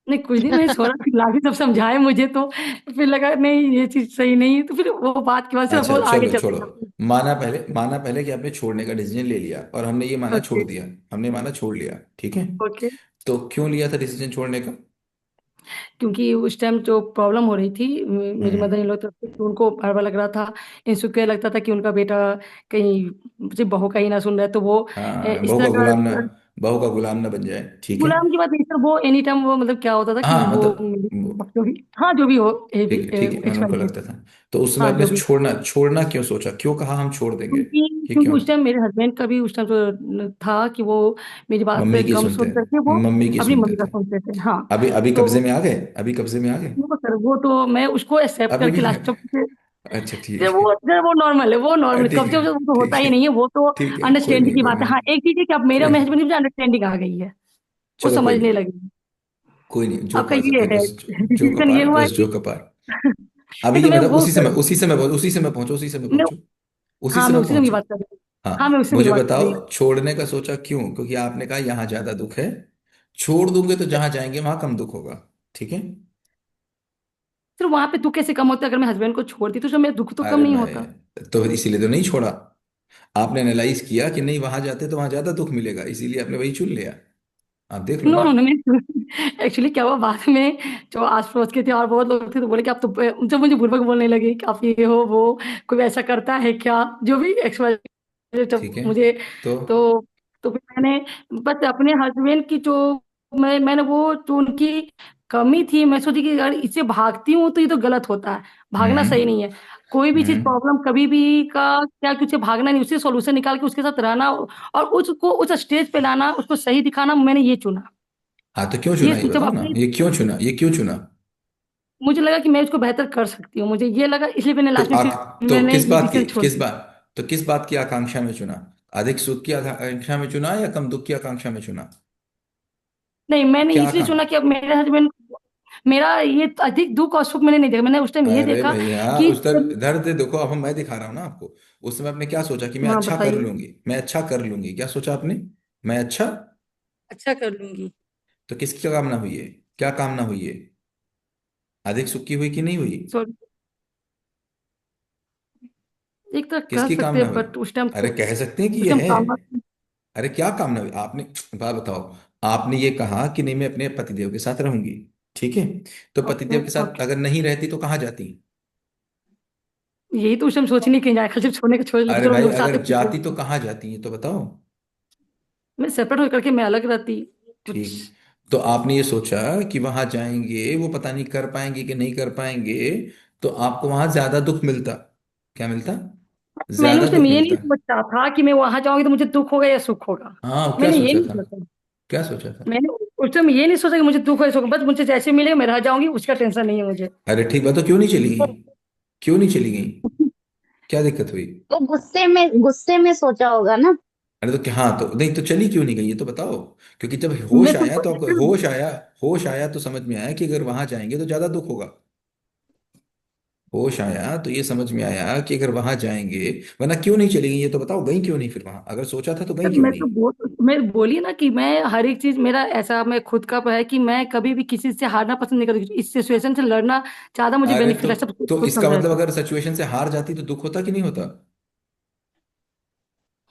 नहीं कुछ दिन मैंने छोड़ा, फिर लाके सब समझाए मुझे, तो फिर लगा नहीं ये चीज सही नहीं है, तो फिर वो बात की वजह से अच्छा वो आगे चलो छोड़ो। चलते जाते। माना पहले कि आपने छोड़ने का डिसीजन ले लिया, और हमने ये माना छोड़ ओके। दिया, हमने माना छोड़ लिया, ठीक है। ओके। तो क्यों लिया था डिसीजन छोड़ने का। क्योंकि उस टाइम जो प्रॉब्लम हो रही थी मेरी हम्म। मदर इन लॉ तरफ से, तो उनको बार बार लग रहा था, इनसिक्योर लगता था कि उनका बेटा कहीं मुझे बहू का ही ना सुन रहा है, तो वो हाँ, इस तरह का। बहू का गुलाम ना बन जाए, ठीक है। गुलाम की बात नहीं सर, वो एनी टाइम वो मतलब क्या होता था कि हाँ वो मतलब, जो भी, हाँ जो भी हो, ठीक है ठीक है, एक्स मैंने वाई उनको जेड। लगता था। तो उस समय हाँ आपने जो भी। छोड़ना छोड़ना क्यों सोचा, क्यों कहा हम छोड़ देंगे, क्योंकि ये क्योंकि क्यों। उस टाइम मेरे हस्बैंड का भी उस टाइम जो था कि वो मेरी बात मम्मी की कम सुनते सुन करके हैं, वो मम्मी की अपनी सुनते मम्मी का थे। सुनते थे। हाँ। अभी अभी तो कब्जे में आ गए, अभी कब्जे में आ गए। वो सर वो तो मैं उसको एक्सेप्ट अभी करके भी है। लास्ट में, अच्छा ठीक जब है। वो नॉर्मल है, वो नॉर्मल, ठीक कब्जे है वब्जे वो तो होता ठीक ही है नहीं है, वो तो ठीक है, कोई अंडरस्टैंडिंग नहीं की कोई बात है। नहीं हाँ एक चीज है कि अब मेरे कोई और मेरे नहीं, हस्बैंड की मुझे अंडरस्टैंडिंग आ गई है, वो चलो कोई समझने नहीं, लगी। कोई नहीं, जो आपका कर ये सके है, बस, जो डिसीजन ये कपार हुआ है बस, कि जो कपार। अभी नहीं तो ये मैं मतलब वो कर, उसी समय मैं, पहुंचो, उसी हाँ मैं समय उसी से भी पहुंचो। बात कर रही हूँ। हाँ मैं हाँ उससे भी मुझे बात कर रही बताओ, छोड़ने का सोचा क्यों, क्योंकि आपने कहा यहाँ ज्यादा दुख है, छोड़ दूंगे तो हूँ। जहां जाएंगे वहां कम दुख होगा, ठीक है। फिर वहां पे दुख कैसे कम होता, अगर मैं हस्बैंड को छोड़ती तो मेरा दुख तो कम अरे नहीं होता। मैं तो इसीलिए तो नहीं छोड़ा, आपने एनालाइज किया कि नहीं वहां जाते तो वहां ज्यादा दुख मिलेगा, इसीलिए आपने वही चुन लिया। आप देख लो नो ना। नो नो, मैं एक्चुअली क्या हुआ बाद में, जो आस पड़ोस के थे और बहुत लोग थे, तो बोले कि आप तो, जब मुझे बुड़बक बोलने लगे कि आप ये हो वो, कोई ऐसा करता है क्या, जो भी एक्सवाइज, जब ठीक है। मुझे, तो तो तो फिर मैंने बस अपने हस्बैंड की जो, मैंने वो जो उनकी कमी थी, मैं सोची कि अगर इससे भागती हूँ तो ये तो गलत होता है, भागना सही हम्म नहीं है। कोई भी चीज हम्म। प्रॉब्लम कभी भी का क्या कि उसे भागना नहीं, उससे सॉल्यूशन निकाल के उसके साथ रहना, और उसको उस स्टेज पे लाना, उसको सही दिखाना, मैंने ये चुना। हाँ तो क्यों ये चुना, ये जब बताओ ना, अपने, ये क्यों चुना, ये क्यों चुना। मुझे लगा कि मैं उसको बेहतर कर सकती हूँ, मुझे ये लगा, इसलिए मैंने तो लास्ट में फिर तो मैंने ये डिसीजन छोड़ दिया। किस बात की आकांक्षा में चुना, अधिक सुख की आकांक्षा में चुना या कम दुख की आकांक्षा में चुना। नहीं मैंने क्या इसलिए चुना आकांक्षा। कि अब मेरे हस्बैंड, मेरा ये अधिक दुख और सुख मैंने नहीं देखा, मैंने उस टाइम ये अरे देखा भैया कि उस दर्द दर्द देखो, अब हम मैं दिखा रहा हूं ना आपको। उस समय आपने क्या सोचा कि मैं हाँ अच्छा कर बताइए। लूंगी, मैं अच्छा कर लूंगी, क्या सोचा आपने। मैं अच्छा। अच्छा कर लूंगी। तो किसकी कामना हुई है, क्या कामना हुई है, अधिक सुख की हुई कि नहीं हुई। सॉरी, एक तरह कह किसकी सकते कामना हैं, हुई। बट उस टाइम अरे तो, कह सकते हैं कि उस ये टाइम है। कामना। अरे क्या कामना हुई आपने, बात बताओ। आपने ये कहा कि नहीं मैं अपने पतिदेव के साथ रहूंगी, ठीक है। तो ओके पतिदेव के साथ ओके। अगर नहीं रहती तो कहाँ जाती। यही तो उस टाइम सोच नहीं कहीं जाए, जब छोड़ने का छोड़ लेते, अरे चलो भाई लोग चाहते अगर खुश हो, जाती तो कहाँ जाती ये तो बताओ। मैं सेपरेट होकर के मैं अलग रहती कुछ। ठीक। तो आपने ये सोचा कि वहां जाएंगे वो पता नहीं कर पाएंगे कि नहीं कर पाएंगे, तो आपको वहां ज्यादा दुख मिलता, क्या मिलता, मैंने ज्यादा उस टाइम दुख ये नहीं मिलता। सोचा था कि मैं वहां जाऊंगी तो मुझे दुख होगा या सुख होगा, हाँ क्या मैंने ये सोचा नहीं था, सोचा। क्या सोचा था। मैंने उस टाइम ये नहीं सोचा कि मुझे दुख होगा या सुख होगा, बस मुझे जैसे मिलेगा मैं रह जाऊंगी, उसका टेंशन नहीं है मुझे। अरे ठीक बात, तो क्यों नहीं चली गई, क्यों नहीं चली गई, क्या दिक्कत हुई। वो गुस्से में सोचा होगा ना। अरे तो क्या, हाँ तो नहीं तो चली क्यों नहीं गई ये तो बताओ। क्योंकि जब मैं होश तो आया तो आपको होश आया तो समझ में आया कि अगर वहां जाएंगे तो ज्यादा दुख होगा। होश आया तो ये समझ में आया कि अगर वहां जाएंगे, वरना क्यों नहीं चली गई ये तो बताओ, गई क्यों नहीं फिर वहां, अगर सोचा था तो गई क्यों मैं नहीं। तो मैं बोली ना कि मैं हर एक चीज मेरा ऐसा, मैं खुद का है कि मैं कभी भी किसी से हारना पसंद नहीं करती, इस सिचुएशन से लड़ना ज्यादा मुझे अरे बेनिफिट है, सब तो खुद इसका समझा मतलब था। अगर सिचुएशन से हार जाती तो दुख होता कि नहीं होता।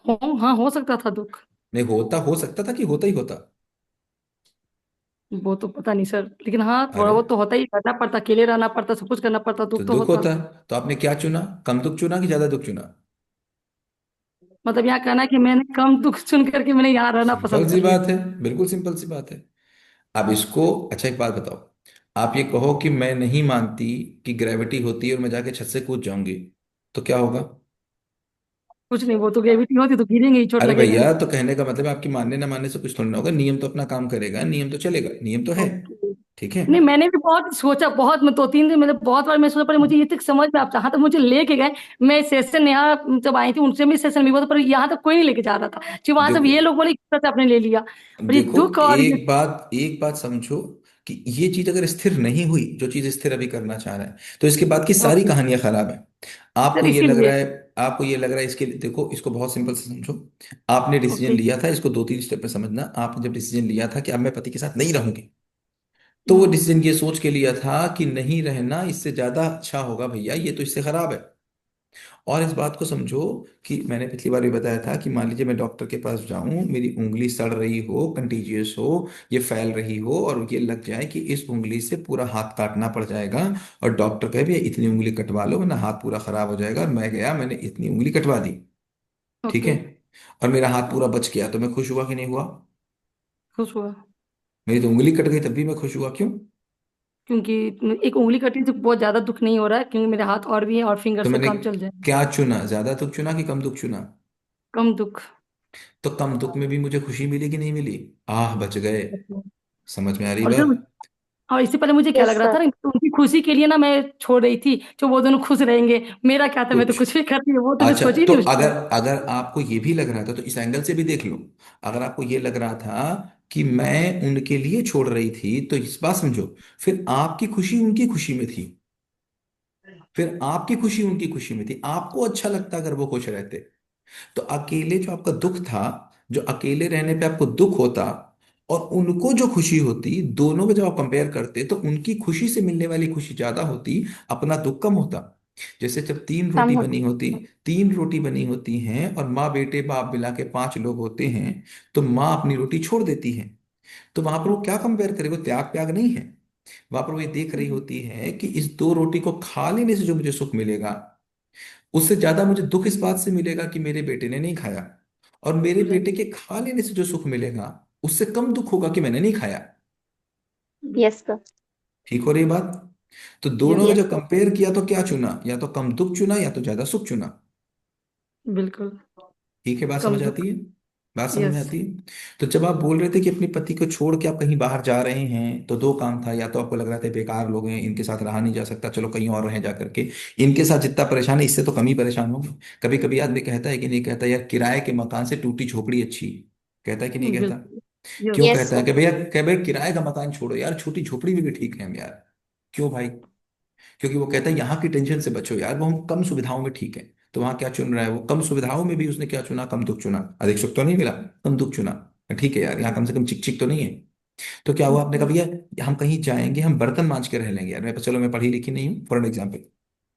हो, हाँ हो सकता था दुख। नहीं होता, हो सकता था कि होता ही होता। वो तो पता नहीं सर, लेकिन हाँ थोड़ा अरे बहुत तो होता ही, करना पड़ता, अकेले रहना पड़ता, सब कुछ करना पड़ता, तो दुख तो दुख होता। होता, तो आपने क्या चुना, कम दुख चुना कि ज्यादा दुख चुना। मतलब यहाँ कहना है कि मैंने कम दुख चुन करके मैंने यहाँ रहना सिंपल पसंद सी कर लिया। बात है, बिल्कुल सिंपल सी बात है। अब इसको, अच्छा एक बात बताओ, आप ये कहो कि मैं नहीं मानती कि ग्रेविटी होती है और मैं जाके छत से कूद जाऊंगी, तो क्या होगा। कुछ नहीं, वो तो ग्रेविटी होती तो गिरेंगे ही, चोट अरे लगेगी। भैया तो कहने का मतलब है आपकी मानने ना मानने से कुछ थोड़ा ना होगा, नियम तो अपना काम करेगा, नियम तो चलेगा, नियम तो है। ओके। ठीक है। नहीं, मैंने भी बहुत सोचा, बहुत, मैं 2-3 दिन, मतलब बहुत बार मैं सोचा, पर मुझे ये तक समझ में, आप जहाँ तक मुझे लेके गए, मैं सेशन यहाँ जब आई थी उनसे भी सेशन भी हुआ था, पर यहाँ तक कोई नहीं लेके जा रहा था कि वहां सब देखो ये लोग बोले कि से आपने ले लिया, और ये देखो दुख और ये। एक बात समझो कि ये चीज अगर स्थिर नहीं हुई, जो चीज स्थिर अभी करना चाह रहा है, तो इसके बाद की सारी ओके कहानियां खराब है। आपको सर, ये लग इसीलिए। रहा है आपको ये लग रहा है इसके लिए, देखो इसको बहुत सिंपल से समझो। आपने डिसीजन ओके। लिया था, इसको 2-3 स्टेप में समझना। आपने जब डिसीजन लिया था कि अब मैं पति के साथ नहीं रहूंगी, तो वो हम्म। डिसीजन ये सोच के लिया था कि नहीं रहना इससे ज्यादा अच्छा होगा भैया, ये तो इससे खराब है। और इस बात को समझो कि मैंने पिछली बार भी बताया था कि मान लीजिए मैं डॉक्टर के पास जाऊं, मेरी उंगली सड़ रही हो, कंटीजियस हो, ये फैल रही हो, और ये लग जाए कि इस उंगली से पूरा हाथ काटना पड़ जाएगा, और डॉक्टर कहे भी इतनी उंगली कटवा लो वरना हाथ पूरा खराब हो जाएगा, और मैं गया, मैंने इतनी उंगली कटवा दी, ठीक है, ओके। और मेरा हाथ पूरा बच गया, तो मैं खुश हुआ कि नहीं हुआ? खुश हुआ। मेरी तो उंगली कट गई तब भी मैं खुश हुआ, क्यों? क्योंकि एक उंगली कटने से बहुत ज्यादा दुख नहीं हो रहा है, क्योंकि मेरे हाथ और भी है, और फिंगर तो से मैंने काम चल जाए। क्या चुना, ज्यादा दुख चुना कि कम दुख चुना? कम दुख। तो कम दुख में भी मुझे खुशी मिली कि नहीं मिली? आह बच गए। समझ में आ रही और सर, बात? और इससे पहले मुझे क्या यस लग रहा था सर। ना, उनकी खुशी के लिए ना मैं छोड़ रही थी, जो वो दोनों खुश रहेंगे। मेरा क्या था, मैं तो कुछ कुछ भी कर रही हूँ, वो तो मैं अच्छा, सोची ही तो नहीं उस अगर टाइम। अगर आपको ये भी लग रहा था तो इस एंगल से भी देख लो। अगर आपको ये लग रहा था कि मैं उनके लिए छोड़ रही थी, तो इस बात समझो, फिर आपकी खुशी उनकी खुशी में थी, फिर आपकी खुशी उनकी खुशी में थी, आपको अच्छा लगता अगर वो खुश रहते। तो अकेले जो आपका दुख था, जो अकेले रहने पे आपको दुख होता, और उनको जो खुशी होती, दोनों को जब आप कंपेयर करते तो उनकी खुशी से मिलने वाली खुशी ज्यादा होती, अपना दुख कम होता। जैसे जब कम होता। 3 रोटी बनी होती हैं और माँ बेटे बाप मिला के 5 लोग होते हैं, तो माँ अपनी रोटी छोड़ देती है, तो वहां पर वो क्या कंपेयर करे, वो त्याग त्याग नहीं है। वहां पर वो ये देख रही होती है कि इस 2 रोटी को खा लेने से जो मुझे सुख मिलेगा, उससे ज्यादा मुझे दुख इस बात से मिलेगा कि मेरे बेटे ने नहीं खाया, और मेरे बेटे के खा लेने से जो सुख मिलेगा, उससे कम दुख होगा कि मैंने नहीं खाया। Yes sir. ठीक हो रही बात? तो दोनों यस। को यस जब सर। कंपेयर किया तो क्या चुना, या तो कम दुख चुना या तो ज्यादा सुख चुना। बिल्कुल। ठीक है, बात कम समझ आती दुख। है? बात समझ में यस। आती है? तो जब आप बोल रहे थे कि अपने पति को छोड़ के आप कहीं बाहर जा रहे हैं, तो 2 काम था, या तो आपको लग रहा था बेकार लोग हैं, इनके साथ रहा नहीं जा सकता, चलो कहीं और रहे जा करके, इनके साथ जितना परेशान है इससे तो कम ही परेशान होंगे। कभी कभी आदमी कहता है कि नहीं कहता, यार किराए के मकान से टूटी झोपड़ी अच्छी, कहता है कि नहीं कहता? बिल्कुल। यस। क्यों यस कहता है सर। कि भैया, कह भाई किराए का मकान छोड़ो यार, छोटी झोपड़ी में भी ठीक है हम यार। क्यों भाई? क्योंकि वो कहता है यहाँ की टेंशन से बचो यार, वो हम कम सुविधाओं में ठीक है। तो वहां क्या चुन रहा है वो, कम सुविधाओं में भी उसने क्या चुना, कम दुख चुना। अधिक सुख तो नहीं मिला, कम दुख चुना। ठीक है यार, यहाँ कम से कम चिक चिक तो नहीं है। तो क्या हुआ, आपने कहा भैया हम कहीं जाएंगे, हम बर्तन मांज के रह लेंगे यार, मैं चलो मैं पढ़ी लिखी नहीं हूँ, फॉर एन एग्जाम्पल,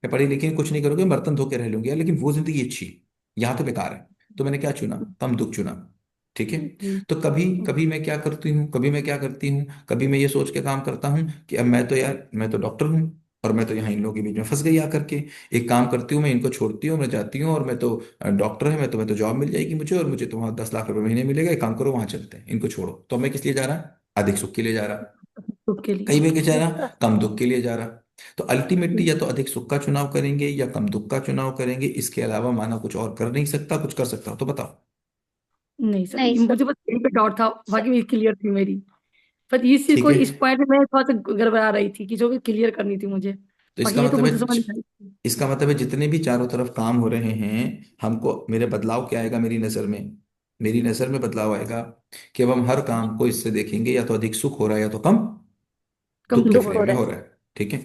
मैं पढ़ी लिखी कुछ नहीं करोगे, बर्तन धो के रह लूंगी यार, लेकिन वो जिंदगी अच्छी है, यहाँ तो बेकार है। तो मैंने क्या चुना, कम दुख चुना। ठीक है। जी। तो कभी कभी मैं क्या करती हूँ, कभी मैं ये सोच के काम करता हूँ कि अब मैं तो यार, मैं तो डॉक्टर हूँ, और मैं तो यहाँ इन लोगों के बीच में फंस गई आकर के। एक काम करती हूँ, मैं इनको छोड़ती हूँ, मैं जाती हूँ, और मैं तो डॉक्टर है, मैं तो जॉब मिल जाएगी मुझे, और मुझे तो वहाँ 10 लाख रुपए महीने मिलेगा, एक काम करो वहां चलते हैं, इनको छोड़ो। तो मैं किस लिए जा रहा? अधिक सुख के लिए जा रहा। दुख के लिए। कई वे के जा यस रहा, सर। कम दुख के लिए जा रहा। तो अल्टीमेटली या तो अधिक सुख का चुनाव करेंगे या कम दुख का चुनाव करेंगे, इसके अलावा माना कुछ और कर नहीं सकता, कुछ कर सकता हो तो बताओ। नहीं सर, नहीं सर। मुझे बस यहीं पे डाउट था, बाकी मेरी क्लियर थी मेरी। पर इस चीज ठीक को, है। इस पॉइंट में मैं थोड़ा सा गड़बड़ा रही थी, कि जो कि क्लियर करनी थी मुझे। तो बाकी इसका ये तो मतलब मुझे समझ में है, आई। इसका मतलब है जितने भी चारों तरफ काम हो रहे हैं, हमको मेरे बदलाव क्या आएगा मेरी नजर में, मेरी नजर में बदलाव आएगा कि अब हम हर काम को इससे देखेंगे, या तो अधिक सुख हो रहा है या तो कम कम दुख के दुख हो दुख रहा हो फ्रेम में रहा हो है। रहा है। ठीक है।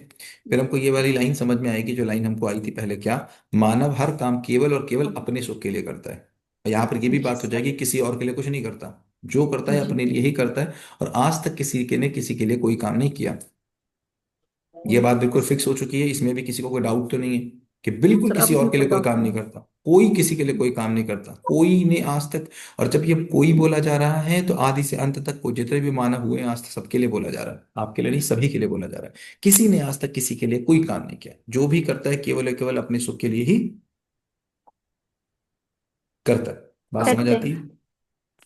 फिर हमको ये वाली लाइन समझ में आएगी, जो लाइन हमको आई थी पहले, क्या, मानव हर काम केवल और केवल अपने सुख के लिए करता है। यहाँ पर ये भी यस बात हो सर। जाएगी, किसी और के लिए कुछ नहीं करता, जो करता है जी। अपने लिए ही करता है, और आज तक किसी के ने किसी के लिए कोई काम नहीं किया। ये बात बिल्कुल फिक्स हो चुकी है, इसमें भी किसी को कोई डाउट तो नहीं है कि बिल्कुल सर किसी अब और नहीं के लिए कोई कोई डाउट काम नहीं। नहीं करता, कोई किसी के लिए कोई काम नहीं करता, कोई ने आज तक। और जब ये कोई बोला जा रहा है, तो आदि से अंत तक कोई जितने भी मानव हुए हैं आज तक, सबके लिए बोला जा रहा है, आपके लिए नहीं, सभी के लिए बोला जा रहा है। किसी ने आज तक किसी के लिए कोई काम नहीं किया, जो भी करता है केवल और केवल अपने सुख के लिए ही करता है। बात समझ करते आती हैं। है?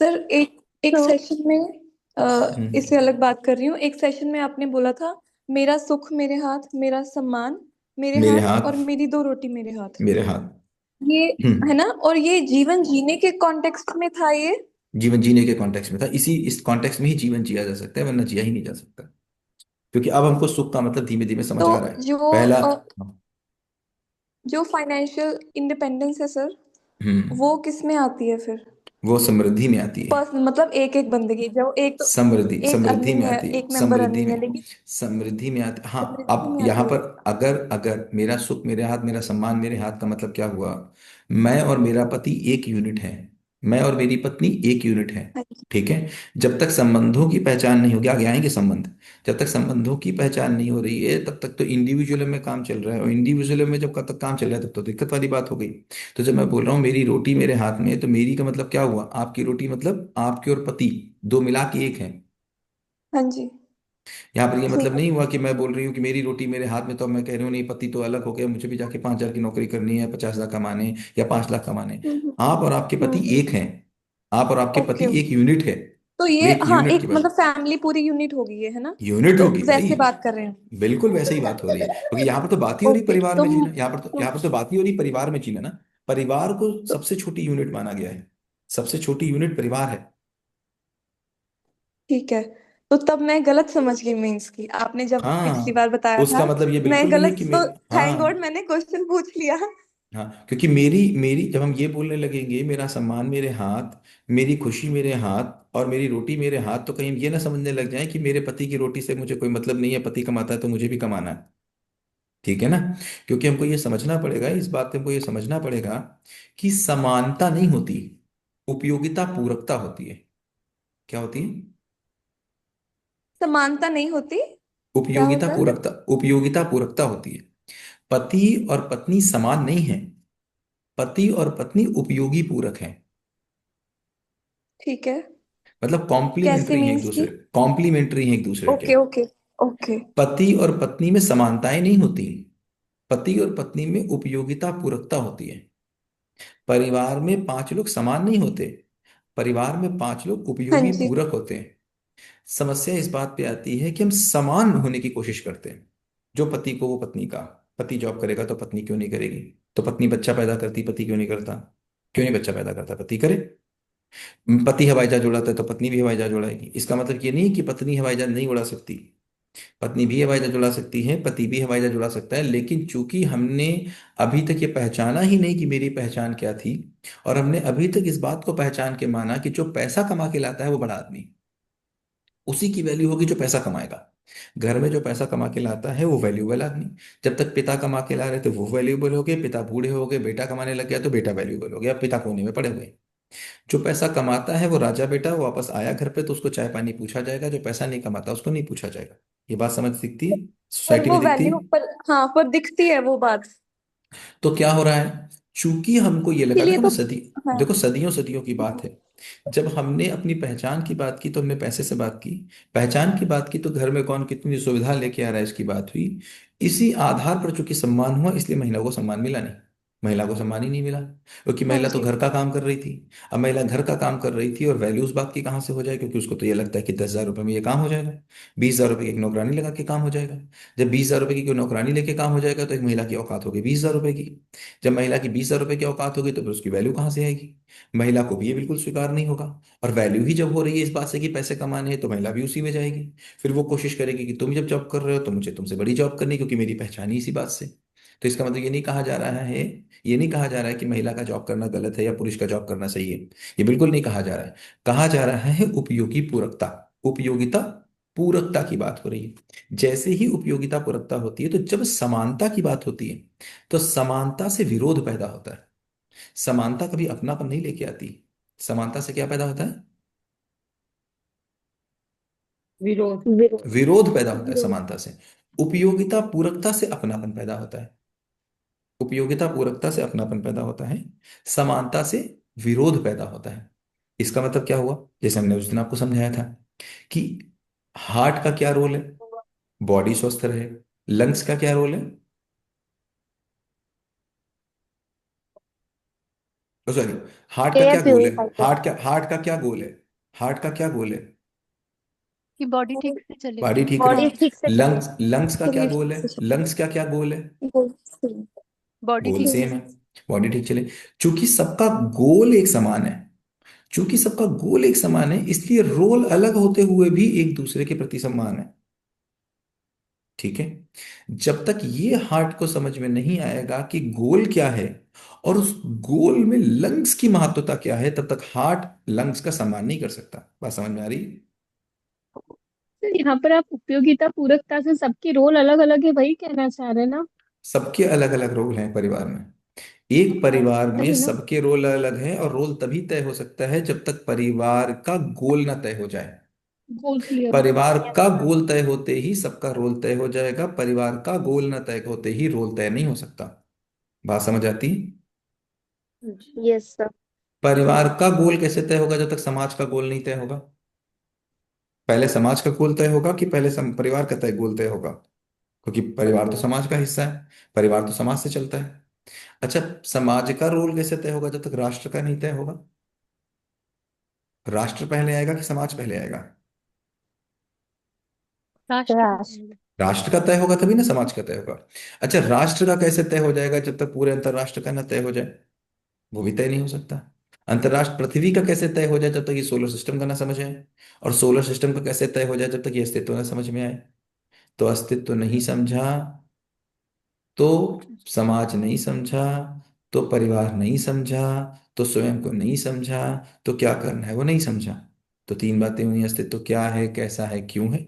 सर एक एक तो सेशन में इससे हम्म। अलग बात कर रही हूँ। एक सेशन में आपने बोला था, मेरा सुख मेरे हाथ, मेरा सम्मान मेरे मेरे हाथ, और हाथ, मेरी 2 रोटी मेरे हाथ। मेरे हाथ। ये है हम्म। ना, और ये जीवन जीने के कॉन्टेक्स्ट में था ये। जीवन जीने के कॉन्टेक्स्ट में था, इसी इस कॉन्टेक्स्ट में ही जीवन जिया जा सकता है, वरना जिया ही नहीं जा सकता। क्योंकि अब हमको सुख का मतलब धीमे धीमे समझ तो आ रहा है। पहला। जो फाइनेंशियल इंडिपेंडेंस है सर, हम्म। वो किस में आती है फिर? वो समृद्धि में आती है। पर्सन मतलब एक एक बंदे की, जो एक तो समृद्धि एक समृद्धि में अर्निंग है, आती है, एक मेंबर समृद्धि अर्निंग है, में। लेकिन समृद्धि में आती, हाँ। समृद्धि अब में यहाँ आती है। पर अगर अगर मेरा सुख मेरे हाथ, मेरा सम्मान मेरे हाथ का मतलब क्या हुआ? मैं और मेरा पति एक यूनिट है। मैं और मेरी पत्नी एक यूनिट है। हाँ जी। ठीक है। जब तक संबंधों की पहचान नहीं होगी, आगे आएंगे संबंध। जब तक संबंधों की पहचान नहीं हो रही है तब तक तो इंडिविजुअल में काम चल रहा है, और इंडिविजुअल में जब कब तक काम चल रहा है तब तो दिक्कत वाली बात हो गई। तो जब मैं बोल रहा हूँ मेरी रोटी मेरे हाथ में है, तो मेरी का मतलब क्या हुआ? आपकी रोटी मतलब आपके और पति, दो मिला के एक है। हाँ जी। यहाँ पर ये मतलब ठीक है। नहीं हुआ कि मैं बोल रही हूँ कि मेरी रोटी मेरे हाथ में, तो अब मैं कह रही हूँ नहीं, पति तो अलग हो गया, मुझे भी जाके 5,000 की नौकरी करनी है, 50 लाख कमाने या 5 लाख कमाने। आप और आपके पति एक हैं। आप और आपके ओके पति एक ओके। यूनिट है। तो मैं ये एक हाँ, यूनिट की एक बात, मतलब फैमिली पूरी यूनिट हो गई है ना? यूनिट तो होगी भाई। वैसे बात कर रहे हैं। बिल्कुल वैसे ही बात हो रही है, क्योंकि यहाँ पर तो बात ही हो रही ओके परिवार तो में जीना, यहाँ पर तो बात ही हो रही परिवार में जीना ना। परिवार को तो सबसे छोटी यूनिट माना गया है। सबसे छोटी यूनिट परिवार है। ठीक है। तो तब मैं गलत समझ गई मीन्स की, आपने जब पिछली हाँ। बार बताया था। उसका मतलब ये मैं बिल्कुल नहीं है गलत कि तो थैंक गॉड हाँ। मैंने क्वेश्चन पूछ लिया। हाँ, क्योंकि मेरी मेरी जब हम ये बोलने लगेंगे मेरा सम्मान मेरे हाथ, मेरी खुशी मेरे हाथ और मेरी रोटी मेरे हाथ, तो कहीं हम ये ना समझने लग जाए कि मेरे पति की रोटी से मुझे कोई मतलब नहीं है, पति कमाता है तो मुझे भी कमाना है। ठीक है ना? क्योंकि हमको ये समझना पड़ेगा, इस बात को हमको ये समझना पड़ेगा कि समानता नहीं होती, उपयोगिता पूरकता होती है। क्या होती है? समानता नहीं होती। क्या उपयोगिता होता है? पूरकता, उपयोगिता पूरकता होती है। पति और पत्नी समान नहीं है। पति और पत्नी उपयोगी पूरक हैं। ठीक है। मतलब कैसे कॉम्प्लीमेंट्री हैं एक मीन्स की? दूसरे, कॉम्प्लीमेंट्री हैं एक दूसरे के। Okay okay. ओके। पति और पत्नी में समानताएं नहीं होती। पति और पत्नी में उपयोगिता पूरकता होती है। परिवार में 5 लोग समान नहीं होते। परिवार में 5 लोग हाँ उपयोगी जी। पूरक होते हैं। समस्या इस बात पे आती है कि हम समान होने की कोशिश करते हैं। जो पति को वो पत्नी का, पति जॉब करेगा तो पत्नी क्यों नहीं करेगी? तो पत्नी बच्चा पैदा करती, पति क्यों नहीं करता? क्यों नहीं बच्चा पैदा करता? पति करे। पति हवाई जहाज उड़ाता है तो पत्नी भी हवाई जहाज उड़ाएगी। इसका मतलब ये नहीं कि पत्नी हवाई जहाज नहीं उड़ा सकती। पत्नी भी हवाई जहाज उड़ा सकती है, पति भी हवाई जहाज उड़ा सकता है, लेकिन चूंकि हमने अभी तक ये पहचाना ही नहीं कि मेरी पहचान क्या थी, और हमने अभी तक इस बात को पहचान के माना कि जो पैसा कमा के लाता है वो बड़ा आदमी, उसी की वैल्यू होगी जो पैसा कमाएगा। घर में जो पैसा कमा के लाता है वो वैल्यूबल आदमी। जब तक पिता कमा के ला रहे थे वो वैल्यूबल हो गए, पिता बूढ़े हो गए, बेटा कमाने लग गया तो बेटा वैल्यूबल हो गया, अब पिता कोने में पड़े हुए। जो पैसा कमाता है वो राजा बेटा, वो वापस आया घर पे तो उसको चाय पानी पूछा जाएगा, जो पैसा नहीं कमाता उसको नहीं पूछा जाएगा। ये बात समझ दिखती है, पर सोसाइटी वो में दिखती है। वैल्यू पर, हाँ, पर दिखती है वो बात। तो क्या हो रहा है? चूंकि हमको ये लगा, इसीलिए देखो ना तो। सदी, हाँ। देखो सदियों सदियों की बात है। जब हमने अपनी पहचान की बात की तो हमने पैसे से बात की। पहचान की बात की तो घर में कौन कितनी सुविधा लेके आ रहा है इसकी बात हुई। इसी आधार पर चूंकि सम्मान हुआ, इसलिए महिला को सम्मान मिला नहीं। महिला को सम्मान ही नहीं मिला, क्योंकि हाँ महिला तो जी। घर का काम कर रही थी। अब महिला घर का काम कर रही थी और वैल्यू उस बात की कहाँ से हो जाए? क्योंकि उसको तो ये लगता है कि 10,000 रुपये में ये काम हो जाएगा। 20,000 रुपये की एक नौकरानी लगा के काम हो जाएगा। जब 20,000 रुपये की कोई नौकरानी लेके काम हो जाएगा तो एक महिला की औकात होगी 20,000 रुपये की। जब महिला की 20,000 रुपये की औकात होगी तो फिर उसकी वैल्यू कहाँ से आएगी? महिला को भी ये बिल्कुल स्वीकार नहीं होगा। और वैल्यू ही जब हो रही है इस बात से कि पैसे कमाने हैं, तो महिला भी उसी में जाएगी। फिर वो कोशिश करेगी कि तुम जब जॉब कर रहे हो तो मुझे तुमसे बड़ी जॉब करनी है, क्योंकि मेरी पहचान ही इसी बात से। तो इसका मतलब ये नहीं कहा जा रहा है, ये नहीं कहा जा रहा है कि महिला का जॉब करना गलत है या पुरुष का जॉब करना सही है। ये बिल्कुल नहीं कहा जा रहा है। कहा जा रहा है उपयोगी पूरकता, उपयोगिता पूरकता की बात हो रही है। जैसे ही उपयोगिता पूरकता होती है, तो जब समानता की बात होती है तो समानता से विरोध पैदा होता है। समानता कभी अपनापन नहीं लेके आती। समानता से क्या पैदा होता है? विरोध। विरोध। विरोध पैदा होता है विरोध। समानता से। उपयोगिता पूरकता से अपनापन पैदा होता है। उपयोगिता पूरकता से अपनापन पैदा होता है। समानता से विरोध पैदा होता है। इसका मतलब क्या हुआ? जैसे हमने उस दिन आपको समझाया था कि हार्ट का क्या रोल है? बॉडी स्वस्थ रहे। लंग्स का क्या रोल है? सॉरी, हार्ट का एयर क्या गोल है? प्यूरिफाई कर। हार्ट का क्या गोल है? हार्ट का क्या गोल है? कि बॉडी ठीक से चले। बॉडी ठीक हाँ। बॉडी रहे। ठीक से चले। लंग्स, लंग्स का क्या शरीर गोल है? से चले। लंग्स का क्या गोल है? वो सही। बॉडी गोल ठीक से सेम है। बॉडी ठीक चले। चूंकि सबका गोल एक समान है, चूंकि सबका गोल एक समान है, इसलिए रोल अलग होते हुए भी एक दूसरे के प्रति समान है। ठीक है। जब तक ये हार्ट को समझ में नहीं आएगा कि गोल क्या है और उस गोल में लंग्स की महत्वता क्या है, तब तक हार्ट लंग्स का सम्मान नहीं कर सकता। बात समझ में आ रही है? सर यहाँ पर आप उपयोगिता पूरकता से सबके रोल अलग अलग है, वही कहना चाह रहे हैं ना? सबके अलग अलग रोल हैं परिवार में। एक परिवार में वही ना। सबके रोल अलग हैं, और रोल तभी तय हो सकता है जब तक परिवार का गोल ना तय हो जाए। गोल क्लियर हो। परिवार का गोल तय होते ही सबका रोल तय हो जाएगा, परिवार का गोल ना तय होते ही रोल तय नहीं हो सकता। बात समझ आती है? Yes sir. परिवार का गोल कैसे तय होगा जब तक समाज का गोल नहीं तय होगा? पहले समाज का गोल तय होगा कि पहले परिवार का तय गोल तय होगा? क्योंकि परिवार तो समाज का हिस्सा है, परिवार तो समाज से चलता है। अच्छा, समाज का रोल कैसे तय होगा जब तक राष्ट्र का नहीं तय होगा? राष्ट्र पहले आएगा कि समाज पहले आएगा? राष्ट्र का राष्ट्र। पहले। राष्ट्र का तय होगा तभी ना समाज का तय होगा। अच्छा, राष्ट्र का कैसे तय हो जाएगा जब तक पूरे अंतरराष्ट्र का ना तय हो जाए? वो भी तय नहीं हो सकता। अंतरराष्ट्र पृथ्वी का कैसे तय हो जाए जब तक ये सोलर सिस्टम का ना समझ आए? और सोलर सिस्टम का कैसे तय हो जाए जब तक ये अस्तित्व ना समझ में आए? तो अस्तित्व नहीं समझा तो समाज नहीं समझा, तो परिवार नहीं समझा, तो स्वयं को नहीं समझा, तो क्या करना है वो नहीं समझा। तो तीन बातें हुई, अस्तित्व क्या है, कैसा है, क्यों है।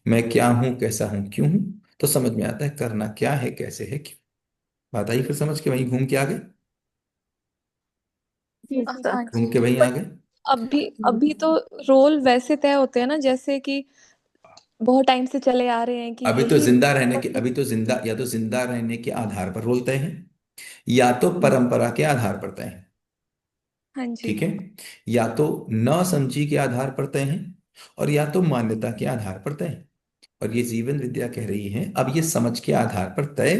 मैं क्या हूं, कैसा हूं, क्यों हूं। तो समझ में आता है करना क्या है, कैसे है, क्यों। बात आई फिर समझ के? वहीं घूम के आ गए, जी सर। हाँ घूम जी। के वहीं आ बट गए। अभी अभी तो रोल वैसे तय होते हैं ना, जैसे कि बहुत टाइम से चले आ रहे हैं कि अभी तो यही जिंदा रहने के, पति। अभी तो जिंदा, या तो जिंदा रहने के आधार पर रोल तय है, या तो परंपरा के आधार पर तय है। हाँ जी। ठीक है। या तो न समझी के आधार पर तय है, और या तो मान्यता के आधार पर तय है। और ये जीवन विद्या कह रही है अब ये समझ के आधार पर तय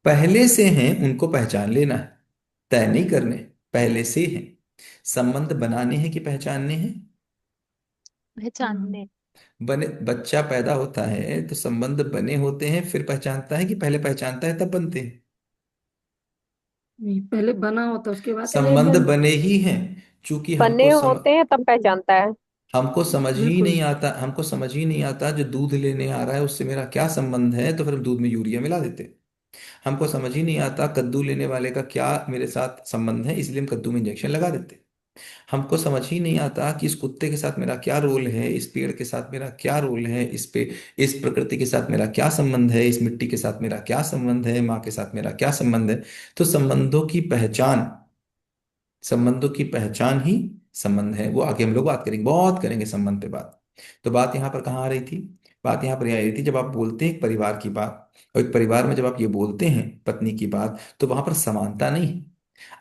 पहले से हैं, उनको पहचान लेना है। तय नहीं करने, पहले से हैं। संबंध बनाने हैं कि पहचानने हैं? पहचानने। बने, बच्चा पैदा होता है तो संबंध बने होते हैं फिर पहचानता है, कि पहले पहचानता है तब बनते हैं? नहीं, पहले बना होता उसके बाद पहले संबंध बन। बने ही हैं। चूंकि बने होते हैं तब पहचानता है। हमको समझ ही बिल्कुल। नहीं आता, हमको समझ ही नहीं आता जो दूध लेने आ रहा है उससे मेरा क्या संबंध है, तो फिर हम दूध में यूरिया मिला देते हैं। हमको समझ ही नहीं आता कद्दू लेने वाले का क्या मेरे साथ संबंध है, इसलिए हम कद्दू में इंजेक्शन लगा देते हैं। हमको समझ ही नहीं आता कि इस कुत्ते के साथ मेरा क्या रोल है, इस पेड़ के साथ मेरा क्या रोल है, इस प्रकृति के साथ मेरा क्या संबंध है, इस मिट्टी के साथ मेरा क्या संबंध है, माँ के साथ मेरा क्या संबंध है। तो संबंधों की पहचान ही संबंध है। वो आगे हम लोग बात करेंगे, बहुत करेंगे संबंध पे बात। तो बात यहाँ पर कहाँ आ रही थी? बात यहाँ पर ये आ रही थी, जब आप बोलते हैं एक परिवार की बात, और एक परिवार में जब आप ये बोलते हैं पत्नी की बात, तो वहां पर समानता नहीं है।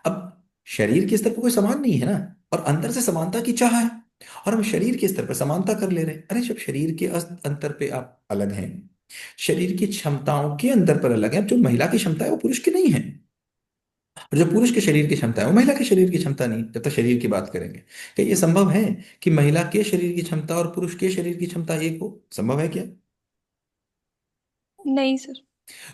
अब शरीर के स्तर पर कोई समान नहीं है ना, और अंतर से समानता की चाह है, और हम शरीर के स्तर पर समानता कर ले रहे हैं। अरे जब शरीर के अंतर पे आप अलग हैं, शरीर की क्षमताओं के अंतर पर अलग है, अब जो महिला की क्षमता है वो पुरुष की नहीं है, और जो पुरुष के शरीर की क्षमता है वो महिला के शरीर की क्षमता नहीं। जब तक शरीर की बात करेंगे, क्या ये संभव है कि महिला के शरीर की क्षमता और पुरुष के शरीर की क्षमता एक हो? संभव है क्या? नहीं सर।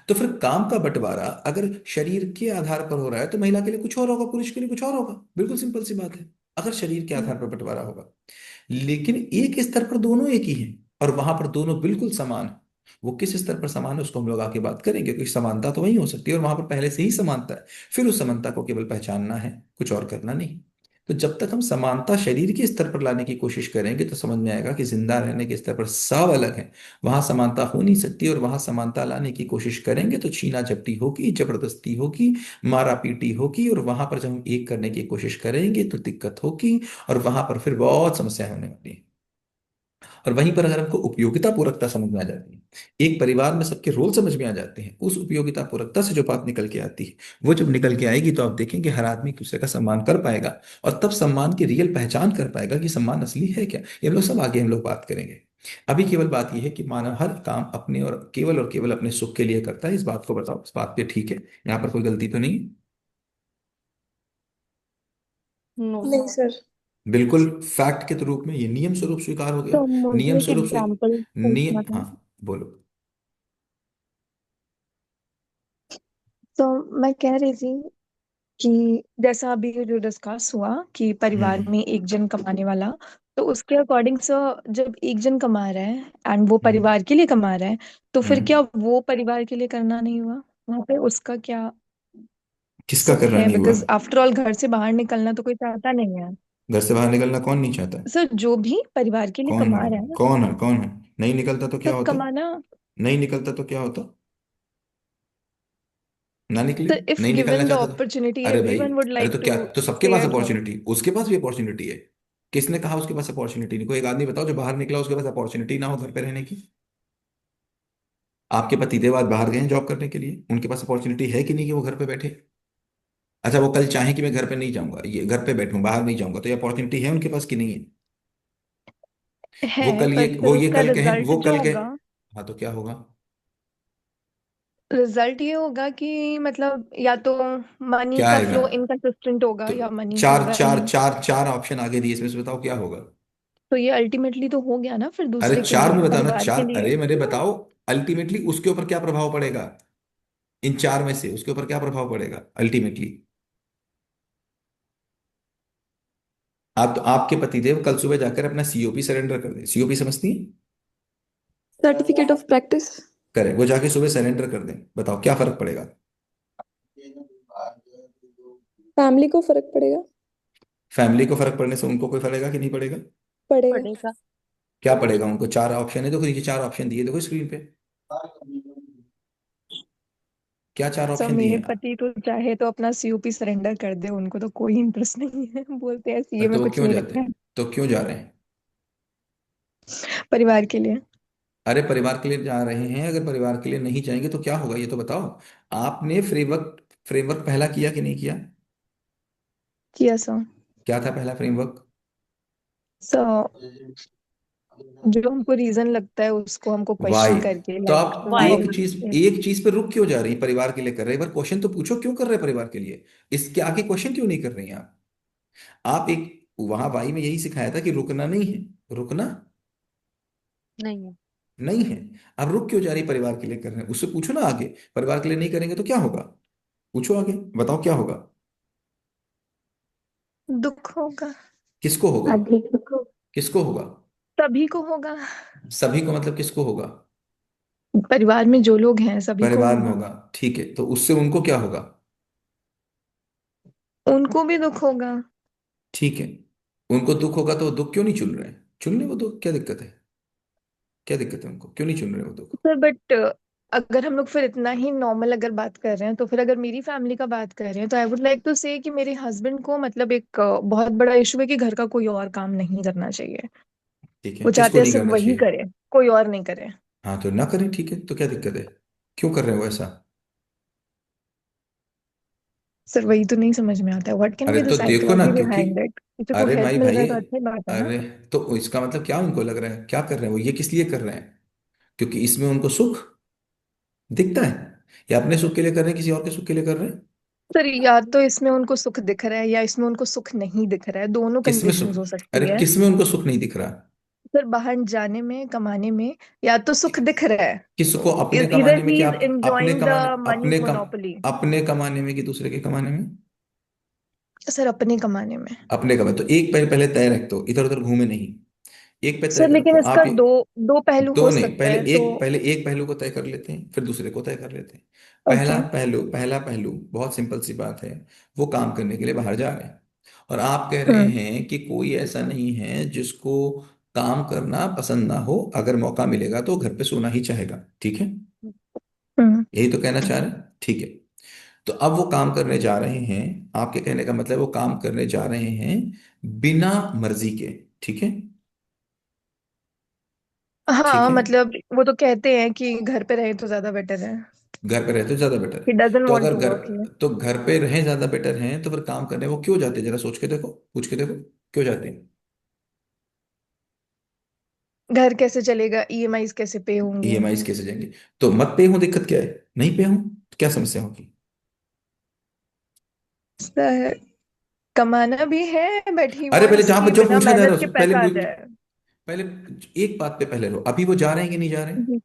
तो फिर काम का बंटवारा अगर शरीर के आधार पर हो रहा है तो महिला के लिए कुछ और होगा, पुरुष के लिए कुछ और होगा। बिल्कुल सिंपल सी बात है, अगर शरीर के आधार पर बंटवारा होगा। लेकिन एक स्तर पर दोनों एक ही है, और वहां पर दोनों बिल्कुल समान है। वो किस स्तर पर समान है उसको हम लोग आगे बात करेंगे, क्योंकि समानता तो वही हो सकती है, और वहां पर पहले से ही समानता है। फिर उस समानता को केवल पहचानना है, कुछ और करना नहीं। तो जब तक हम समानता शरीर के स्तर पर लाने की कोशिश करेंगे तो समझ में आएगा कि जिंदा रहने के स्तर पर सब अलग है, वहां समानता हो नहीं सकती। और वहां समानता लाने की कोशिश करेंगे तो छीना झपटी होगी, जबरदस्ती होगी, मारा पीटी होगी, और वहां पर जब हम एक करने की कोशिश करेंगे तो दिक्कत होगी, और वहां पर फिर बहुत समस्या होने वाली है। और वहीं पर अगर हमको उपयोगिता पूरकता समझ में आ जाती है, एक परिवार में सबके रोल समझ में आ जाते हैं, उस उपयोगिता पूरकता से जो बात निकल के आती है, वो जब निकल के आएगी तो आप देखेंगे हर आदमी एक दूसरे का सम्मान कर पाएगा, और तब सम्मान की रियल पहचान कर पाएगा कि सम्मान असली है क्या। ये हम लोग सब आगे हम लोग बात करेंगे। अभी केवल बात यह है कि मानव हर काम अपने और केवल अपने सुख के लिए करता है। इस बात को बताओ, इस बात पे ठीक है? यहाँ पर कोई गलती तो नहीं? नो। नहीं सर। बिल्कुल फैक्ट के रूप में ये नियम स्वरूप स्वीकार हो गया। तो नियम मुझे एक स्वरूप स्वी एग्जांपल पूछना नियम, था। हाँ, बोलो। तो मैं कह रही थी कि जैसा अभी जो डिस्कस हुआ कि परिवार हम्म में एक जन कमाने वाला तो उसके अकॉर्डिंग सर जब एक जन कमा रहा है एंड वो हम्म परिवार के लिए कमा रहा है, तो फिर क्या हम्म वो परिवार के लिए करना नहीं हुआ? वहां पे उसका क्या किसका सुख करना है? नहीं हुआ? बिकॉज आफ्टर ऑल घर से बाहर निकलना तो कोई चाहता नहीं है। घर से बाहर निकलना कौन नहीं चाहता? सर जो भी परिवार के लिए कौन कमा है? रहा है ना, कौन है? कौन है? नहीं निकलता तो क्या सर होता? कमाना। नहीं निकलता तो क्या होता? ना निकले। सर इफ नहीं निकलना गिवन द चाहता तो? अपॉर्चुनिटी अरे भाई, एवरीवन वुड अरे लाइक तो टू क्या, तो सबके stay pass at home. Opportunity, उसके पास भी अपॉर्चुनिटी है। किसने कहा उसके पास अपॉर्चुनिटी नहीं? कोई एक आदमी बताओ जो बाहर निकला उसके पास अपॉर्चुनिटी ना हो घर पे रहने की। आपके पतिदेव आज बाहर गए हैं जॉब करने के लिए, उनके पास अपॉर्चुनिटी है कि नहीं कि वो घर पे बैठे? अच्छा, वो कल चाहें कि मैं घर पे नहीं जाऊंगा, ये घर पे बैठूं, बाहर नहीं जाऊंगा, तो ये अपॉर्चुनिटी है उनके पास कि नहीं है? वो है, कल ये, पर फिर वो ये उसका कल कहें, रिजल्ट वो जो कल कहें। होगा, हाँ तो क्या होगा? रिजल्ट ये होगा कि मतलब या तो मनी क्या का आएगा? फ्लो इनकंसिस्टेंट होगा तो या मनी चार होगा चार नहीं। चार चार ऑप्शन आगे दिए, इसमें से बताओ क्या होगा? तो ये अल्टीमेटली तो हो गया ना फिर अरे दूसरे के चार लिए, में बताओ ना, परिवार के चार, लिए। अरे मेरे बताओ। अल्टीमेटली उसके ऊपर क्या प्रभाव पड़ेगा? इन चार में से उसके ऊपर क्या प्रभाव पड़ेगा अल्टीमेटली? आप तो, आपके पतिदेव कल सुबह जाकर अपना सीओपी सरेंडर कर दे, सीओपी समझती हैं? Certificate of practice. करें, वो जाके सुबह सरेंडर कर दें, बताओ क्या फर्क पड़ेगा? फैमिली को फर्क पड़ेगा। फैमिली को फर्क पड़ने से उनको कोई फर्क कि नहीं पड़ेगा? पड़ेगा। पड़ेगा। क्या पड़ेगा उनको? चार ऑप्शन है, देखो नीचे चार ऑप्शन दिए, देखो स्क्रीन पे। क्या चार सर ऑप्शन दिए मेरे हैं? पति तो चाहे तो अपना सीयूपी सरेंडर कर दे, उनको तो कोई इंटरेस्ट नहीं है। बोलते हैं सीए में तो वो कुछ क्यों नहीं जाते रखना हैं? है। तो क्यों जा रहे हैं? परिवार के लिए। अरे परिवार के लिए जा रहे हैं, अगर परिवार के लिए नहीं जाएंगे तो क्या होगा ये तो बताओ। आपने फ्रेमवर्क फ्रेमवर्क पहला किया कि नहीं किया? किया सर। क्या था पहला फ्रेमवर्क? सर जो हमको रीजन लगता है उसको हमको वाई। क्वेश्चन करके तो लाइक आप वाई। एक चीज पे रुक क्यों जा रही हैं? परिवार के लिए कर रहे हैं, एक बार क्वेश्चन तो पूछो क्यों कर रहे हैं परिवार के लिए। इसके आगे क्वेश्चन क्यों नहीं कर रही हैं आप एक, वहां वाई में यही सिखाया था कि रुकना नहीं है, रुकना नहीं है। नहीं है। अब रुक क्यों जा रही? परिवार के लिए कर रहे हैं, उससे पूछो ना आगे। परिवार के लिए नहीं करेंगे तो क्या होगा? पूछो आगे, बताओ क्या होगा? दुख होगा। किसको होगा? अधिक किसको होगा? सभी को होगा। सभी को मतलब किसको होगा? परिवार में जो लोग हैं सभी को परिवार में होगा। होगा, ठीक है, तो उससे उनको क्या होगा? उनको भी दुख होगा। ठीक है, उनको दुख होगा तो वो दुख क्यों नहीं चुन रहे हैं? चुन ले वो दुख, क्या दिक्कत है? क्या दिक्कत है, उनको क्यों नहीं चुन रहे वो दुख? सर बट अगर हम लोग फिर इतना ही नॉर्मल अगर बात कर रहे हैं, तो फिर अगर मेरी फैमिली का बात कर रहे हैं, तो आई वुड लाइक टू से कि मेरे हस्बैंड को मतलब एक बहुत बड़ा इशू है कि घर का कोई और काम नहीं करना चाहिए। ठीक है, वो किसको चाहते हैं नहीं सिर्फ करना वही चाहिए? करे, कोई और नहीं करे। हाँ तो ना करें, ठीक है, तो क्या दिक्कत है? क्यों कर रहे हो ऐसा? सर वही तो नहीं समझ में आता है, व्हाट कैन अरे बी द तो देखो ना, साइकोलॉजी क्योंकि, बिहाइंड इट। किसी को अरे हेल्प माई मिल रहा भाई, है तो अच्छी बात है ना। अरे तो इसका मतलब क्या उनको लग रहा है, क्या कर रहे हैं वो, ये किस लिए कर रहे हैं? क्योंकि इसमें उनको सुख दिखता है, या अपने सुख के लिए कर रहे हैं, किसी और के सुख के लिए कर रहे हैं? सर या तो इसमें उनको सुख दिख रहा है या इसमें उनको सुख नहीं दिख रहा है, दोनों किसमें सुख? कंडीशंस हो अरे सकती है। किसमें उनको सुख नहीं दिख रहा? सर बाहर जाने में, कमाने में या तो सुख दिख रहा है। किसको? अपने इधर कमाने में कि ही इज आप अपने एंजॉइंग द कमाने, मनी मोनोपोली। अपने कमाने में कि दूसरे के कमाने में? सर अपने कमाने में। अपने कमाने, तो एक पहले पहले तय रख दो, इधर उधर घूमे नहीं। एक पे तय सर लेकिन रखो इसका आप। दो दो पहलू दो हो नहीं, सकता है तो। पहले एक पहलू को तय कर लेते हैं, फिर दूसरे को तय कर लेते हैं। ओके। पहला पहलू बहुत सिंपल सी बात है। वो काम करने के लिए बाहर जा रहे हैं, और आप कह रहे हम्म। हैं कि कोई ऐसा नहीं है जिसको काम करना पसंद ना हो, अगर मौका मिलेगा तो घर पे सोना ही चाहेगा, ठीक है? हम्म। यही तो कहना चाह रहे हैं, ठीक है। तो अब वो काम करने जा रहे हैं, आपके कहने का मतलब वो काम करने जा रहे हैं बिना मर्जी के, ठीक है? ठीक हाँ है, मतलब वो तो कहते हैं कि घर पे रहे तो ज्यादा बेटर है। घर पे रहते हो ज्यादा बेटर ही है। डजंट तो वांट अगर टू घर, वर्क हियर। तो घर पे रहें ज्यादा बेटर हैं, तो फिर काम करने वो क्यों जाते हैं? जरा सोच के देखो, पूछ के देखो, क्यों जाते हैं? घर कैसे चलेगा, ईएमआईज कैसे पे होंगे? ईएमआई कैसे जाएंगे? तो मत पे हो, दिक्कत क्या है? नहीं पे हो तो क्या समस्या होगी? सर कमाना भी है बट ही अरे पहले वांट्स जहां पर कि जो बिना पूछा जा रहा मेहनत है के पहले पैसा आ पूछ, जाए। पहले एक बात पे पहले रहो, अभी वो जा रहे हैं कि नहीं जा रहे हैं? जी।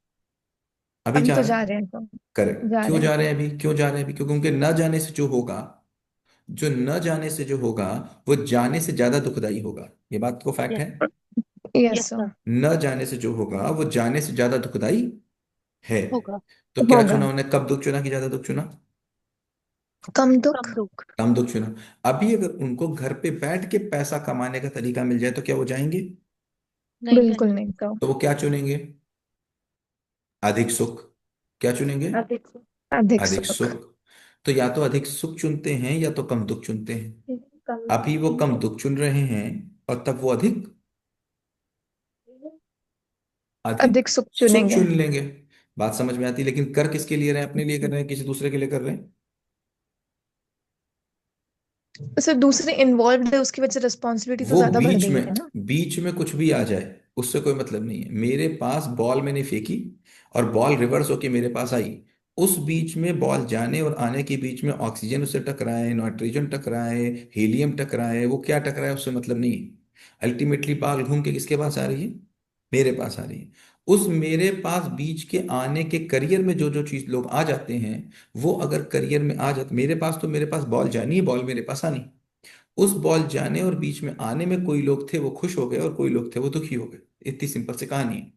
अभी अभी जा तो रहे जा हैं। रहे हैं, तो करेक्ट, जा क्यों रहे जा हैं। रहे हैं अभी, क्यों जा रहे हैं अभी? क्योंकि उनके न जाने से जो होगा, जो न जाने से जो होगा वो जाने से ज्यादा दुखदाई होगा। ये बात को फैक्ट यस है। Yes yes sir. सर। न जाने से जो होगा वो जाने से ज्यादा दुखदाई है। होगा। तो क्या होगा। चुना उन्हें, कब दुख चुना कि ज्यादा दुख चुना? कम कम दुख। दुख। कम दुख चुना। अभी अगर उनको घर पे बैठ के पैसा कमाने का तरीका मिल जाए तो क्या वो जाएंगे? नहीं बिल्कुल जाएंगे। नहीं सर। तो वो क्या चुनेंगे? अधिक सुख। क्या चुनेंगे? अधिक सुख। अधिक अधिक सुख। सुख। तो या तो अधिक सुख चुनते हैं या तो कम दुख चुनते हैं। कम अभी वो कम दुख चुन रहे हैं और तब वो अधिक अधिक अधिक सुख सुख चुनेंगे। चुन लेंगे। बात समझ में आती है, लेकिन कर किसके लिए रहे हैं? अपने लिए कर रहे हैं, किसी दूसरे के लिए कर रहे हैं? सर दूसरे इन्वॉल्व है, उसकी वजह से रिस्पॉन्सिबिलिटी तो वो ज्यादा बढ़ बीच गई में है ना। बीच में कुछ भी आ जाए उससे कोई मतलब नहीं है। मेरे पास बॉल मैंने फेंकी और बॉल रिवर्स होके मेरे पास आई। उस बीच में बॉल जाने और आने के बीच में ऑक्सीजन उससे टकराए, नाइट्रोजन टकराए, हीलियम टकराए, वो क्या टकराए उससे मतलब नहीं है। अल्टीमेटली बॉल घूम के किसके पास आ रही है? मेरे पास आ रही है। उस मेरे पास बीच के आने के करियर में जो जो चीज लोग आ जाते हैं, वो अगर करियर में आ जाते मेरे पास, तो मेरे पास बॉल जानी है, बॉल मेरे पास आनी। उस बॉल जाने और बीच में आने में कोई लोग थे वो खुश हो गए और कोई लोग थे वो दुखी हो गए। इतनी सिंपल सी कहानी है।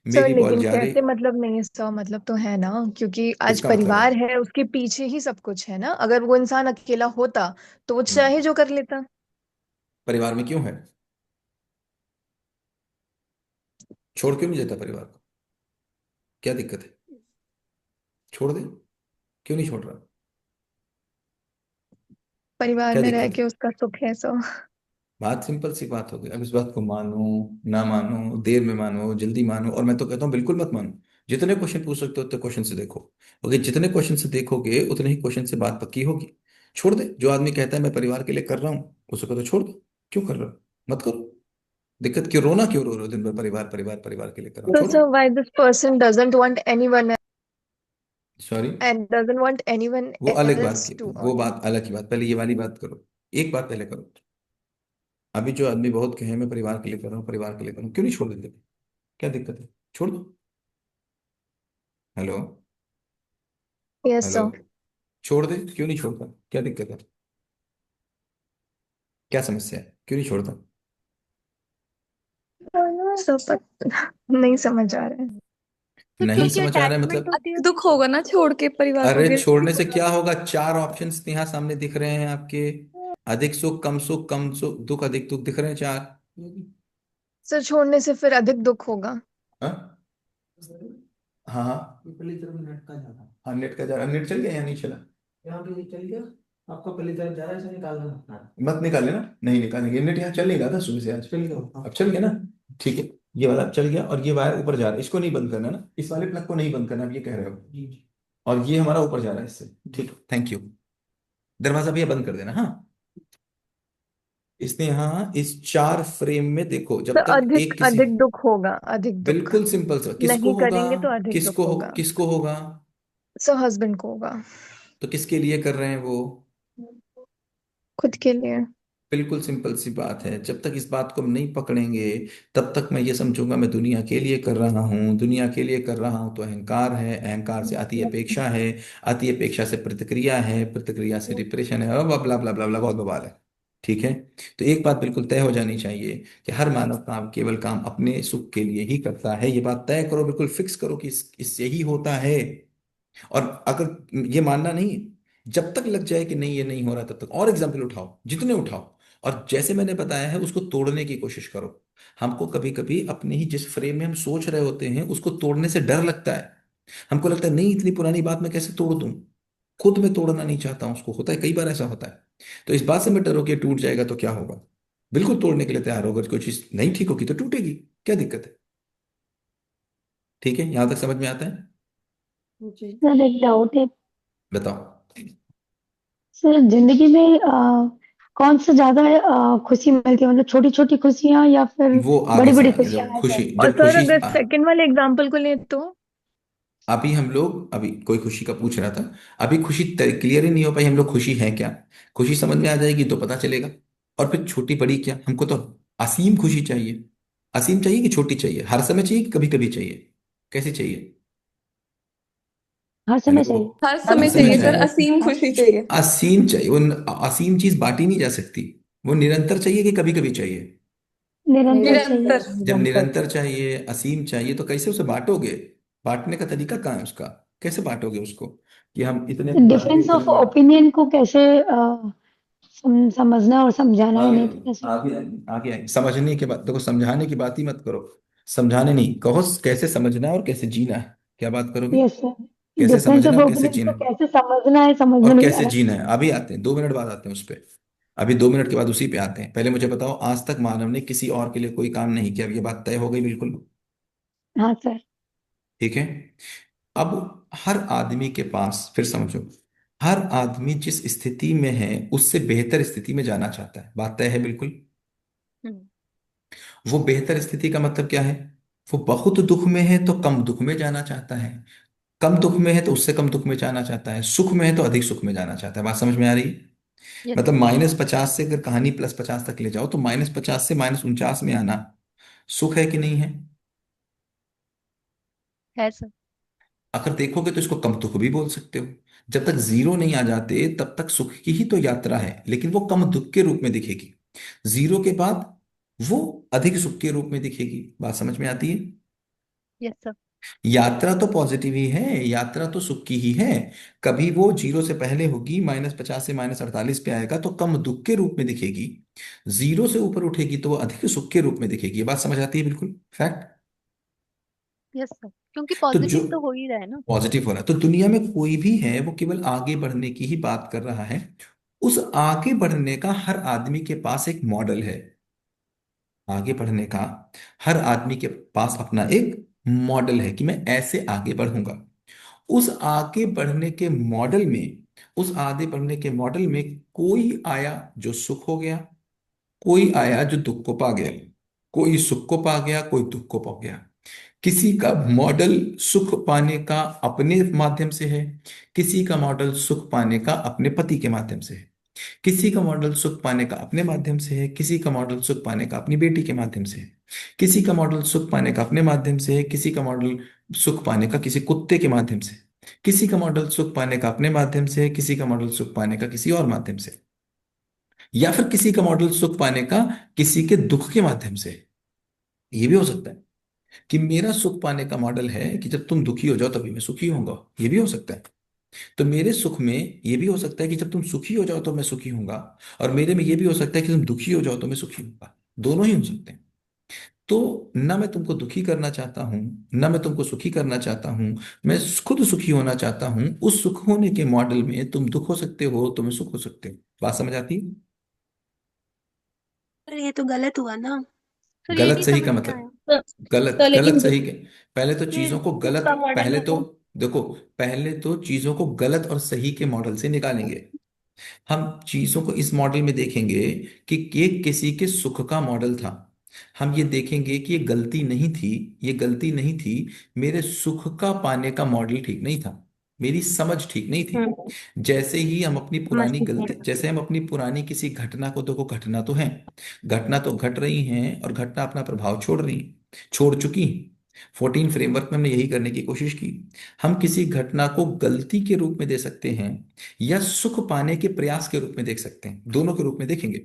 सर मेरी बॉल लेकिन जा रही। कैसे मतलब नहीं है सर, मतलब तो है ना, क्योंकि आज किसका मतलब है? परिवार है, उसके पीछे ही सब कुछ है ना। अगर वो इंसान अकेला होता तो वो हम्म। चाहे जो कर लेता। परिवार में क्यों है? छोड़ क्यों नहीं देता परिवार को? क्या दिक्कत है? छोड़ दे। क्यों नहीं छोड़ रहा? परिवार क्या में रह दिक्कत के है? उसका सुख है सर। बात सिंपल सी बात हो गई। अब इस बात को मानो, ना मानो, देर में मानो, जल्दी मानो, और मैं तो कहता हूँ बिल्कुल मत मानो। जितने क्वेश्चन पूछ सकते हो उतने क्वेश्चन से देखो, क्योंकि जितने क्वेश्चन से देखोगे उतने ही क्वेश्चन से बात पक्की होगी। छोड़ दे। जो आदमी कहता है मैं परिवार के लिए कर रहा हूँ, उसको कहते छोड़ दो। क्यों कर रहे हो? मत करो। दिक्कत क्यों? रोना क्यों रो रहे हो दिन भर? परिवार परिवार परिवार के लिए कर रहा हूँ, तो छोड़ो। Sir why this person doesn't want anyone sorry. And doesn't want anyone वो अलग बात एल्स की, टू वो अर्न। बात अलग की बात। पहले ये वाली बात करो। एक बात पहले करो। अभी जो आदमी बहुत कहे मैं परिवार के लिए कर रहा हूँ, परिवार के लिए कर रहा हूँ, क्यों नहीं छोड़ देते? क्या दिक्कत है? छोड़ दो। हेलो। Yes hello. सर। छोड़ दे। क्यों नहीं छोड़ता? क्या दिक्कत है? क्या समस्या है? क्यों नहीं छोड़ता? सर नहीं समझ आ रहा है। तो नहीं क्योंकि समझ आ रहा है अटैचमेंट मतलब? होती है, दुख होगा ना छोड़ के परिवार को अरे फिर। छोड़ने से क्या होगा? चार ऑप्शंस यहाँ सामने दिख रहे हैं आपके। अधिक सुख, कम सुख, कम सुख, दुख, अधिक दुख दिख रहे हैं चार। सर छोड़ने से फिर अधिक दुख होगा। हाँ हाँ हाँ। ये पहली तरफ नेट का जा रहा। हाँ नेट का जा रहा। नेट चल गया या नहीं चला? यहाँ पे चल गया। आपका पहली तरफ जा रहा है, इसे निकालना। मत निकाल लेना। नहीं निकालेंगे। नेट यहाँ चल नहीं रहा था सुबह से, आज चल गया। अब चल गया ना? ठीक है। ये वाला अब चल गया और ये वायर ऊपर जा रहा है, इसको नहीं बंद करना ना, इस वाले प्लग को नहीं बंद करना, आप ये कह रहे हो। और ये हमारा ऊपर जा रहा है इससे। ठीक है, थैंक यू। दरवाजा भैया बंद कर देना। हाँ। इसने यहाँ इस चार फ्रेम में देखो, तो जब तक अधिक एक किसी। अधिक दुख होगा, अधिक दुख। बिल्कुल सिंपल सा। किसको नहीं होगा? करेंगे तो अधिक दुख होगा। किसको होगा? सर हस्बैंड को होगा। तो किसके लिए कर रहे हैं वो? खुद के लिए। बिल्कुल सिंपल सी बात है। जब तक इस बात को हम नहीं पकड़ेंगे तब तक मैं ये समझूंगा मैं दुनिया के लिए कर रहा हूँ, दुनिया के लिए कर रहा हूँ, तो अहंकार है, अहंकार से अति अपेक्षा है, अति अपेक्षा से प्रतिक्रिया है, प्रतिक्रिया से डिप्रेशन है, और बला बला बला बला बहुत बवाल है। ठीक है। तो एक बात बिल्कुल तय हो जानी चाहिए कि हर मानव काम केवल काम अपने सुख के लिए ही करता है। ये बात तय करो, बिल्कुल फिक्स करो कि इससे ही होता है। और अगर ये मानना नहीं है, जब तक लग जाए कि नहीं ये नहीं हो रहा, तब तक और एग्जाम्पल उठाओ, जितने उठाओ। और जैसे मैंने बताया है उसको तोड़ने की कोशिश करो। हमको कभी कभी अपने ही जिस फ्रेम में हम सोच रहे होते हैं उसको तोड़ने से डर लगता है। हमको लगता है नहीं इतनी पुरानी बात मैं कैसे तोड़ दूं। खुद में तोड़ना नहीं चाहता हूं उसको। होता है, कई बार ऐसा होता है। तो इस बात से मैं डरो कि टूट जाएगा तो क्या होगा। बिल्कुल तोड़ने के लिए तैयार होगा। कोई चीज नहीं ठीक होगी तो टूटेगी। क्या दिक्कत है? ठीक है, यहां तक समझ में आता है? जी। सर एक डाउट है। बताओ। सर जिंदगी में कौन सा ज्यादा खुशी मिलती है, मतलब छोटी छोटी खुशियां या फिर वो आगे बड़ी बड़ी समझ खुशियां जब है खुशी, सर? और जब सर खुशी अगर सेकंड वाले एग्जाम्पल को लें तो। अभी हम लोग, अभी कोई खुशी का पूछ रहा था। अभी खुशी क्लियर ही नहीं हो पाई हम लोग, खुशी है क्या? खुशी समझ में आ जाएगी तो पता चलेगा। और फिर छोटी बड़ी क्या, हमको तो असीम खुशी चाहिए। असीम चाहिए कि छोटी चाहिए? हर समय चाहिए कि कभी कभी चाहिए? कैसी चाहिए? हर हेलो। समय चाहिए। हर हर हर समय समय चाहिए समय सर, चाहिए। असीम खुशी चाहिए। असीम चाहिए, वो असीम चीज बांटी नहीं जा सकती। वो निरंतर चाहिए कि कभी कभी चाहिए? निरंतर चाहिए। निरंतर। जब निरंतर। निरंतर चाहिए, असीम चाहिए, तो कैसे उसे बांटोगे? बांटने का तरीका कहाँ है उसका? कैसे बांटोगे उसको कि हम इतने में बांटेंगे, डिफरेंस इतने ऑफ में? ओपिनियन को कैसे समझना और समझाना है, आगे नहीं तो कैसे? आगे आगे आगे समझने के बाद देखो, समझाने की बात ही मत करो। समझाने नहीं कहो, कैसे समझना है और कैसे जीना है। क्या बात करोगे? Yes sir. कैसे डिफरेंस समझना ऑफ और कैसे ओपिनियन जीना को है, कैसे समझना है, समझ में और नहीं आ कैसे रहा। जीना है, अभी आते हैं, 2 मिनट बाद आते हैं उस पर। अभी 2 मिनट के बाद उसी पे आते हैं। पहले मुझे बताओ, आज तक मानव ने किसी और के लिए कोई काम नहीं किया, अब ये बात तय हो गई बिल्कुल। हाँ सर। ठीक है। अब हर आदमी के पास, फिर समझो, हर आदमी जिस स्थिति में है उससे बेहतर स्थिति में जाना चाहता है, बात तय है बिल्कुल। हम्म। वो बेहतर स्थिति का मतलब क्या है? वो बहुत दुख में है तो कम दुख में जाना चाहता है, कम दुख में है तो उससे कम दुख में जाना चाहता है, सुख में है तो अधिक सुख में जाना चाहता है। बात समझ में आ रही है? यस मतलब सर। -50 से अगर कहानी +50 तक ले जाओ, तो -50 से -49 में आना सुख है कि नहीं है? है सर। अगर देखोगे तो इसको कम तुक भी बोल सकते हो। जब तक जीरो नहीं आ जाते तब तक सुख की ही तो यात्रा है, लेकिन वो कम दुख के रूप में दिखेगी। जीरो के बाद वो अधिक सुख के रूप में दिखेगी। बात समझ में आती है? Yes sir. यात्रा तो पॉजिटिव ही है, यात्रा तो सुख की ही है। कभी वो जीरो से पहले होगी, -50 से -48 पे आएगा तो कम दुख के रूप में दिखेगी। जीरो से ऊपर उठेगी तो वो अधिक सुख के रूप में दिखेगी। ये बात समझ आती है बिल्कुल, फैक्ट। यस सर, क्योंकि तो जो पॉजिटिव तो हो ही रहा है ना। पॉजिटिव हो रहा है, तो दुनिया में कोई भी है वो केवल आगे बढ़ने की ही बात कर रहा है। उस आगे बढ़ने का हर आदमी के पास एक मॉडल है। आगे बढ़ने का हर आदमी के पास अपना एक मॉडल है कि मैं ऐसे आगे बढ़ूंगा। उस आगे बढ़ने के मॉडल में, उस आगे बढ़ने के मॉडल में कोई आया जो सुख हो गया, कोई आया जो दुख को पा गया, कोई सुख को पा गया, कोई दुख को पा गया। किसी का मॉडल सुख पाने का अपने माध्यम से है, किसी का मॉडल सुख पाने का अपने पति के माध्यम से है, किसी का मॉडल सुख पाने का अपने माध्यम से है, किसी का मॉडल सुख पाने का अपनी बेटी के माध्यम से है, किसी का मॉडल सुख पाने का अपने माध्यम से है, किसी का मॉडल सुख पाने का किसी कुत्ते के माध्यम से है, किसी का मॉडल सुख पाने का अपने माध्यम से है, किसी का मॉडल सुख पाने का किसी और माध्यम से है, या फिर किसी का मॉडल सुख पाने का किसी के दुख के माध्यम से है। ये भी हो सकता है कि मेरा सुख पाने का मॉडल है कि जब तुम दुखी हो जाओ तभी मैं सुखी होऊंगा। ये भी हो सकता है। तो मेरे सुख में ये भी हो सकता है कि जब तुम सुखी हो जाओ तो मैं सुखी होऊंगा, और मेरे में ये भी हो सकता है कि तुम दुखी हो जाओ तो मैं सुखी होऊंगा। दोनों ही हो सकते हैं। तो ना मैं तुमको दुखी करना चाहता हूं, ना मैं तुमको सुखी करना चाहता हूं। मैं खुद सुखी होना चाहता हूं। उस सुख होने के मॉडल में तुम दुख हो सकते हो, तुम सुख हो सकते हो। बात समझ आती है? सर ये तो गलत हुआ ना। सर ये गलत नहीं सही समझ का में आया। मतलब? तो, गलत तो गलत लेकिन सही के, पहले तो ये चीजों को दुख गलत, का मॉडल पहले है तो तो। देखो, पहले तो चीजों को गलत और सही के मॉडल से निकालेंगे। हम चीजों को इस मॉडल में देखेंगे कि ये किसी के सुख का मॉडल था। हम ये देखेंगे कि ये गलती नहीं थी, ये गलती नहीं थी। मेरे सुख का पाने का मॉडल ठीक नहीं था, मेरी समझ ठीक नहीं थी। हम्म। जैसे ही हम अपनी समझ पुरानी सकते गलती, हैं। जैसे हम अपनी पुरानी किसी घटना को, देखो घटना तो है, घटना तो घट रही हैं और घटना अपना प्रभाव छोड़ रही, छोड़ चुकी। 14 फ्रेमवर्क में हमने यही करने की कोशिश की। हम किसी घटना को गलती के रूप में दे सकते हैं या सुख पाने के प्रयास के रूप में देख सकते हैं, दोनों के रूप में देखेंगे।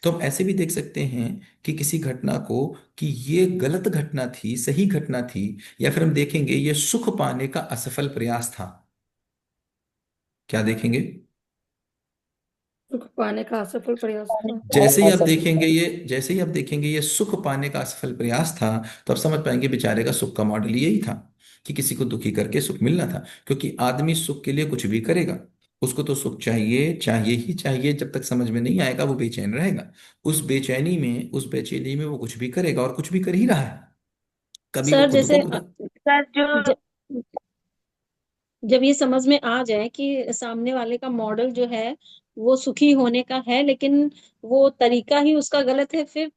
तो हम ऐसे भी देख सकते हैं कि किसी घटना को कि ये गलत घटना थी, सही घटना थी, या फिर हम देखेंगे ये सुख पाने का असफल प्रयास था। क्या देखेंगे? सुख पाने का असफल प्रयास था। जैसे ही आप देखेंगे ये सुख पाने का असफल प्रयास था, तो आप समझ पाएंगे बेचारे का सुख का मॉडल यही था कि किसी को दुखी करके सुख मिलना था। क्योंकि आदमी सुख के लिए कुछ भी करेगा, उसको तो सुख चाहिए, चाहिए ही चाहिए। जब तक समझ में नहीं आएगा वो बेचैन रहेगा। उस बेचैनी में वो कुछ भी करेगा, और कुछ भी कर ही रहा है। कभी वो सर खुद को जैसे खुद सर जो जब ये समझ में आ जाए कि सामने वाले का मॉडल जो है वो सुखी होने का है, लेकिन वो तरीका ही उसका गलत है, फिर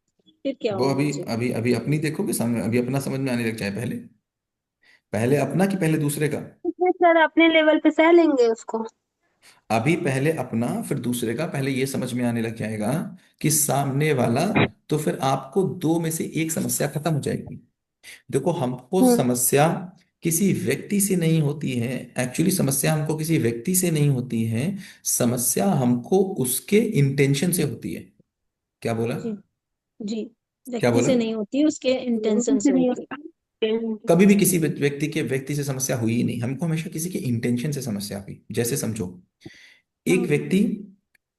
क्या वो होना अभी चाहिए? अभी अभी अपनी देखोगे सामने, अभी अपना समझ में आने लग जाए। पहले पहले अपना कि पहले दूसरे का? ठीक सर, अपने लेवल पे सह लेंगे उसको। अभी पहले अपना फिर दूसरे का, पहले ये समझ में आने लग जाएगा कि सामने वाला। तो फिर आपको दो में से एक समस्या खत्म हो जाएगी। देखो, हमको हम्म। समस्या किसी व्यक्ति से नहीं होती है। एक्चुअली समस्या हमको किसी व्यक्ति से नहीं होती है, समस्या हमको उसके इंटेंशन से होती है। क्या बोला? जी जी, क्या व्यक्ति बोला? से नहीं होती, उसके इंटेंशन से होती है। कभी भी किसी व्यक्ति से समस्या हुई ही नहीं, हमको हमेशा किसी के इंटेंशन से समस्या हुई। जैसे समझो, एक व्यक्ति,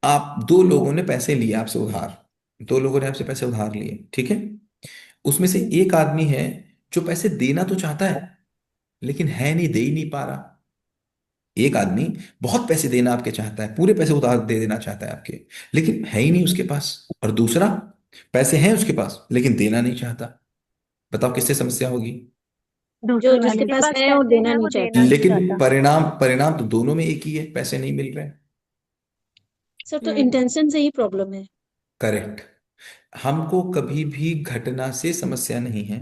आप दो लोगों ने पैसे लिए आपसे उधार, दो लोगों ने आपसे पैसे उधार लिए, ठीक है। उसमें से जी एक आदमी है जो पैसे देना तो चाहता है लेकिन है नहीं, दे ही नहीं पा रहा। एक आदमी बहुत पैसे देना आपके चाहता है, पूरे पैसे उधार दे देना चाहता है आपके, लेकिन है ही नहीं उसके पास। और दूसरा, पैसे हैं उसके पास लेकिन देना नहीं चाहता। बताओ किससे समस्या होगी? जो दूसरे जिसके वाले पास पास है वो पैसे देना हैं नहीं वो चाहता। देना नहीं लेकिन चाहता। परिणाम परिणाम तो दोनों में एक ही है, पैसे नहीं मिल रहे। सर तो हम्म। इंटेंशन से ही प्रॉब्लम है। करेक्ट। हमको कभी भी घटना से समस्या नहीं है,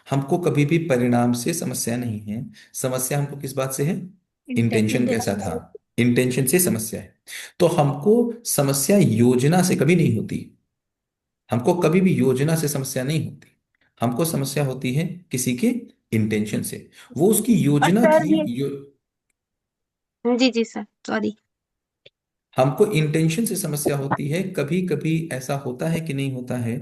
हमको कभी भी परिणाम से समस्या नहीं है। समस्या हमको किस बात से है? इंटेंशन इंटेंशन कैसा इंटेंशन था? से। इंटेंशन से समस्या है। तो हमको समस्या योजना से कभी नहीं होती, हमको कभी भी योजना से समस्या नहीं होती। हमको समस्या होती है किसी के इंटेंशन से। वो उसकी और योजना सर थी ये जी जी सर सॉरी। हमको इंटेंशन से समस्या होती है। कभी कभी ऐसा होता है कि नहीं होता है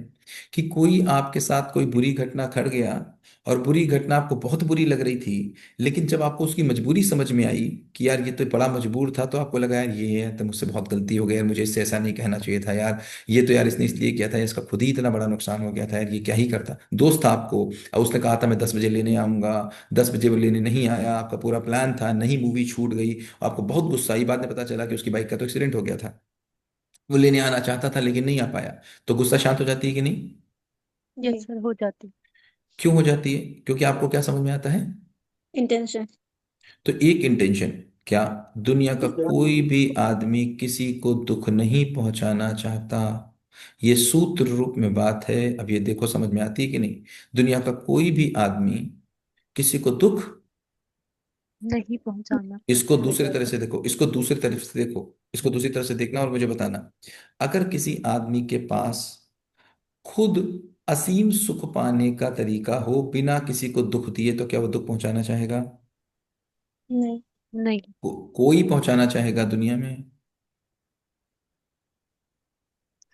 कि कोई आपके साथ कोई बुरी घटना घट गया, और बुरी घटना आपको बहुत बुरी लग रही थी, लेकिन जब आपको उसकी मजबूरी समझ में आई कि यार ये तो बड़ा मजबूर था, तो आपको लगा यार ये है तो मुझसे बहुत गलती हो गई यार, मुझे इससे ऐसा नहीं कहना चाहिए था यार, ये तो यार इसने इसलिए किया था, इसका खुद ही इतना बड़ा नुकसान हो गया था यार, ये क्या ही करता। दोस्त था आपको, और उसने कहा था मैं 10 बजे लेने आऊंगा, 10 बजे वो लेने नहीं आया, आपका पूरा प्लान था, नहीं मूवी छूट गई, आपको बहुत गुस्सा आई। बाद में पता चला कि उसकी बाइक का तो एक्सीडेंट हो गया था, वो लेने आना चाहता था लेकिन नहीं आ पाया। तो गुस्सा शांत हो जाती है कि नहीं? यस जी, सर हो जाती। क्यों हो जाती है? क्योंकि आपको क्या समझ में आता है? इंटेंशन। तो एक इंटेंशन, क्या दुनिया का कोई भी आदमी किसी को दुख नहीं पहुंचाना चाहता? ये सूत्र रूप में बात है, अब ये देखो समझ में आती है कि नहीं? दुनिया का कोई भी आदमी किसी को दुख, नहीं पहुंचाना इसको दूसरी तरह से देखो, इसको दूसरी तरफ से देखो, इसको दूसरी तरह से देखना और मुझे बताना। अगर किसी आदमी के पास खुद असीम सुख पाने का तरीका हो बिना किसी को दुख दिए, तो क्या वो दुख पहुंचाना चाहेगा? नहीं। नहीं। कोई पहुंचाना चाहेगा दुनिया में?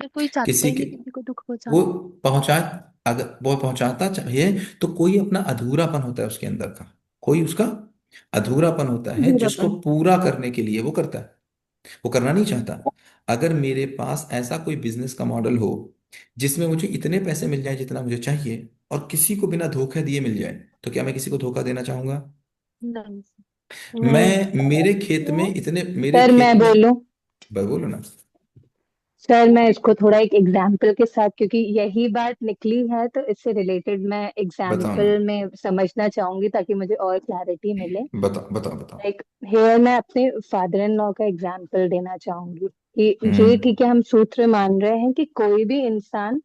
सर कोई चाहता किसी ही के, नहीं किसी को दुख वो पहुंचाना। पहुंचा, अगर वो पहुंचाता चाहिए तो कोई अपना अधूरापन होता है उसके अंदर का, कोई उसका अधूरापन होता है जिसको बुरापन। पूरा करने के लिए वो करता है। वो करना नहीं चाहता। अगर मेरे पास ऐसा कोई बिजनेस का मॉडल हो जिसमें मुझे इतने पैसे मिल जाए जितना मुझे चाहिए, और किसी को बिना धोखे दिए मिल जाए, तो क्या मैं किसी को धोखा देना चाहूंगा? नहीं सर। नहीं। मैं मेरे खेत में इतने, मेरे सर खेत मैं में, बोलूं? बोलो ना। सर मैं इसको थोड़ा एक एग्जाम्पल के साथ, क्योंकि यही बात निकली है तो इससे रिलेटेड मैं बताओ ना, एग्जाम्पल में समझना चाहूंगी ताकि मुझे और क्लैरिटी मिले। बताओ बताओ बताओ। लाइक हेयर मैं अपने फादर इन लॉ का एग्जाम्पल देना चाहूंगी कि ये हम्म ठीक है, हम सूत्र मान रहे हैं कि कोई भी इंसान,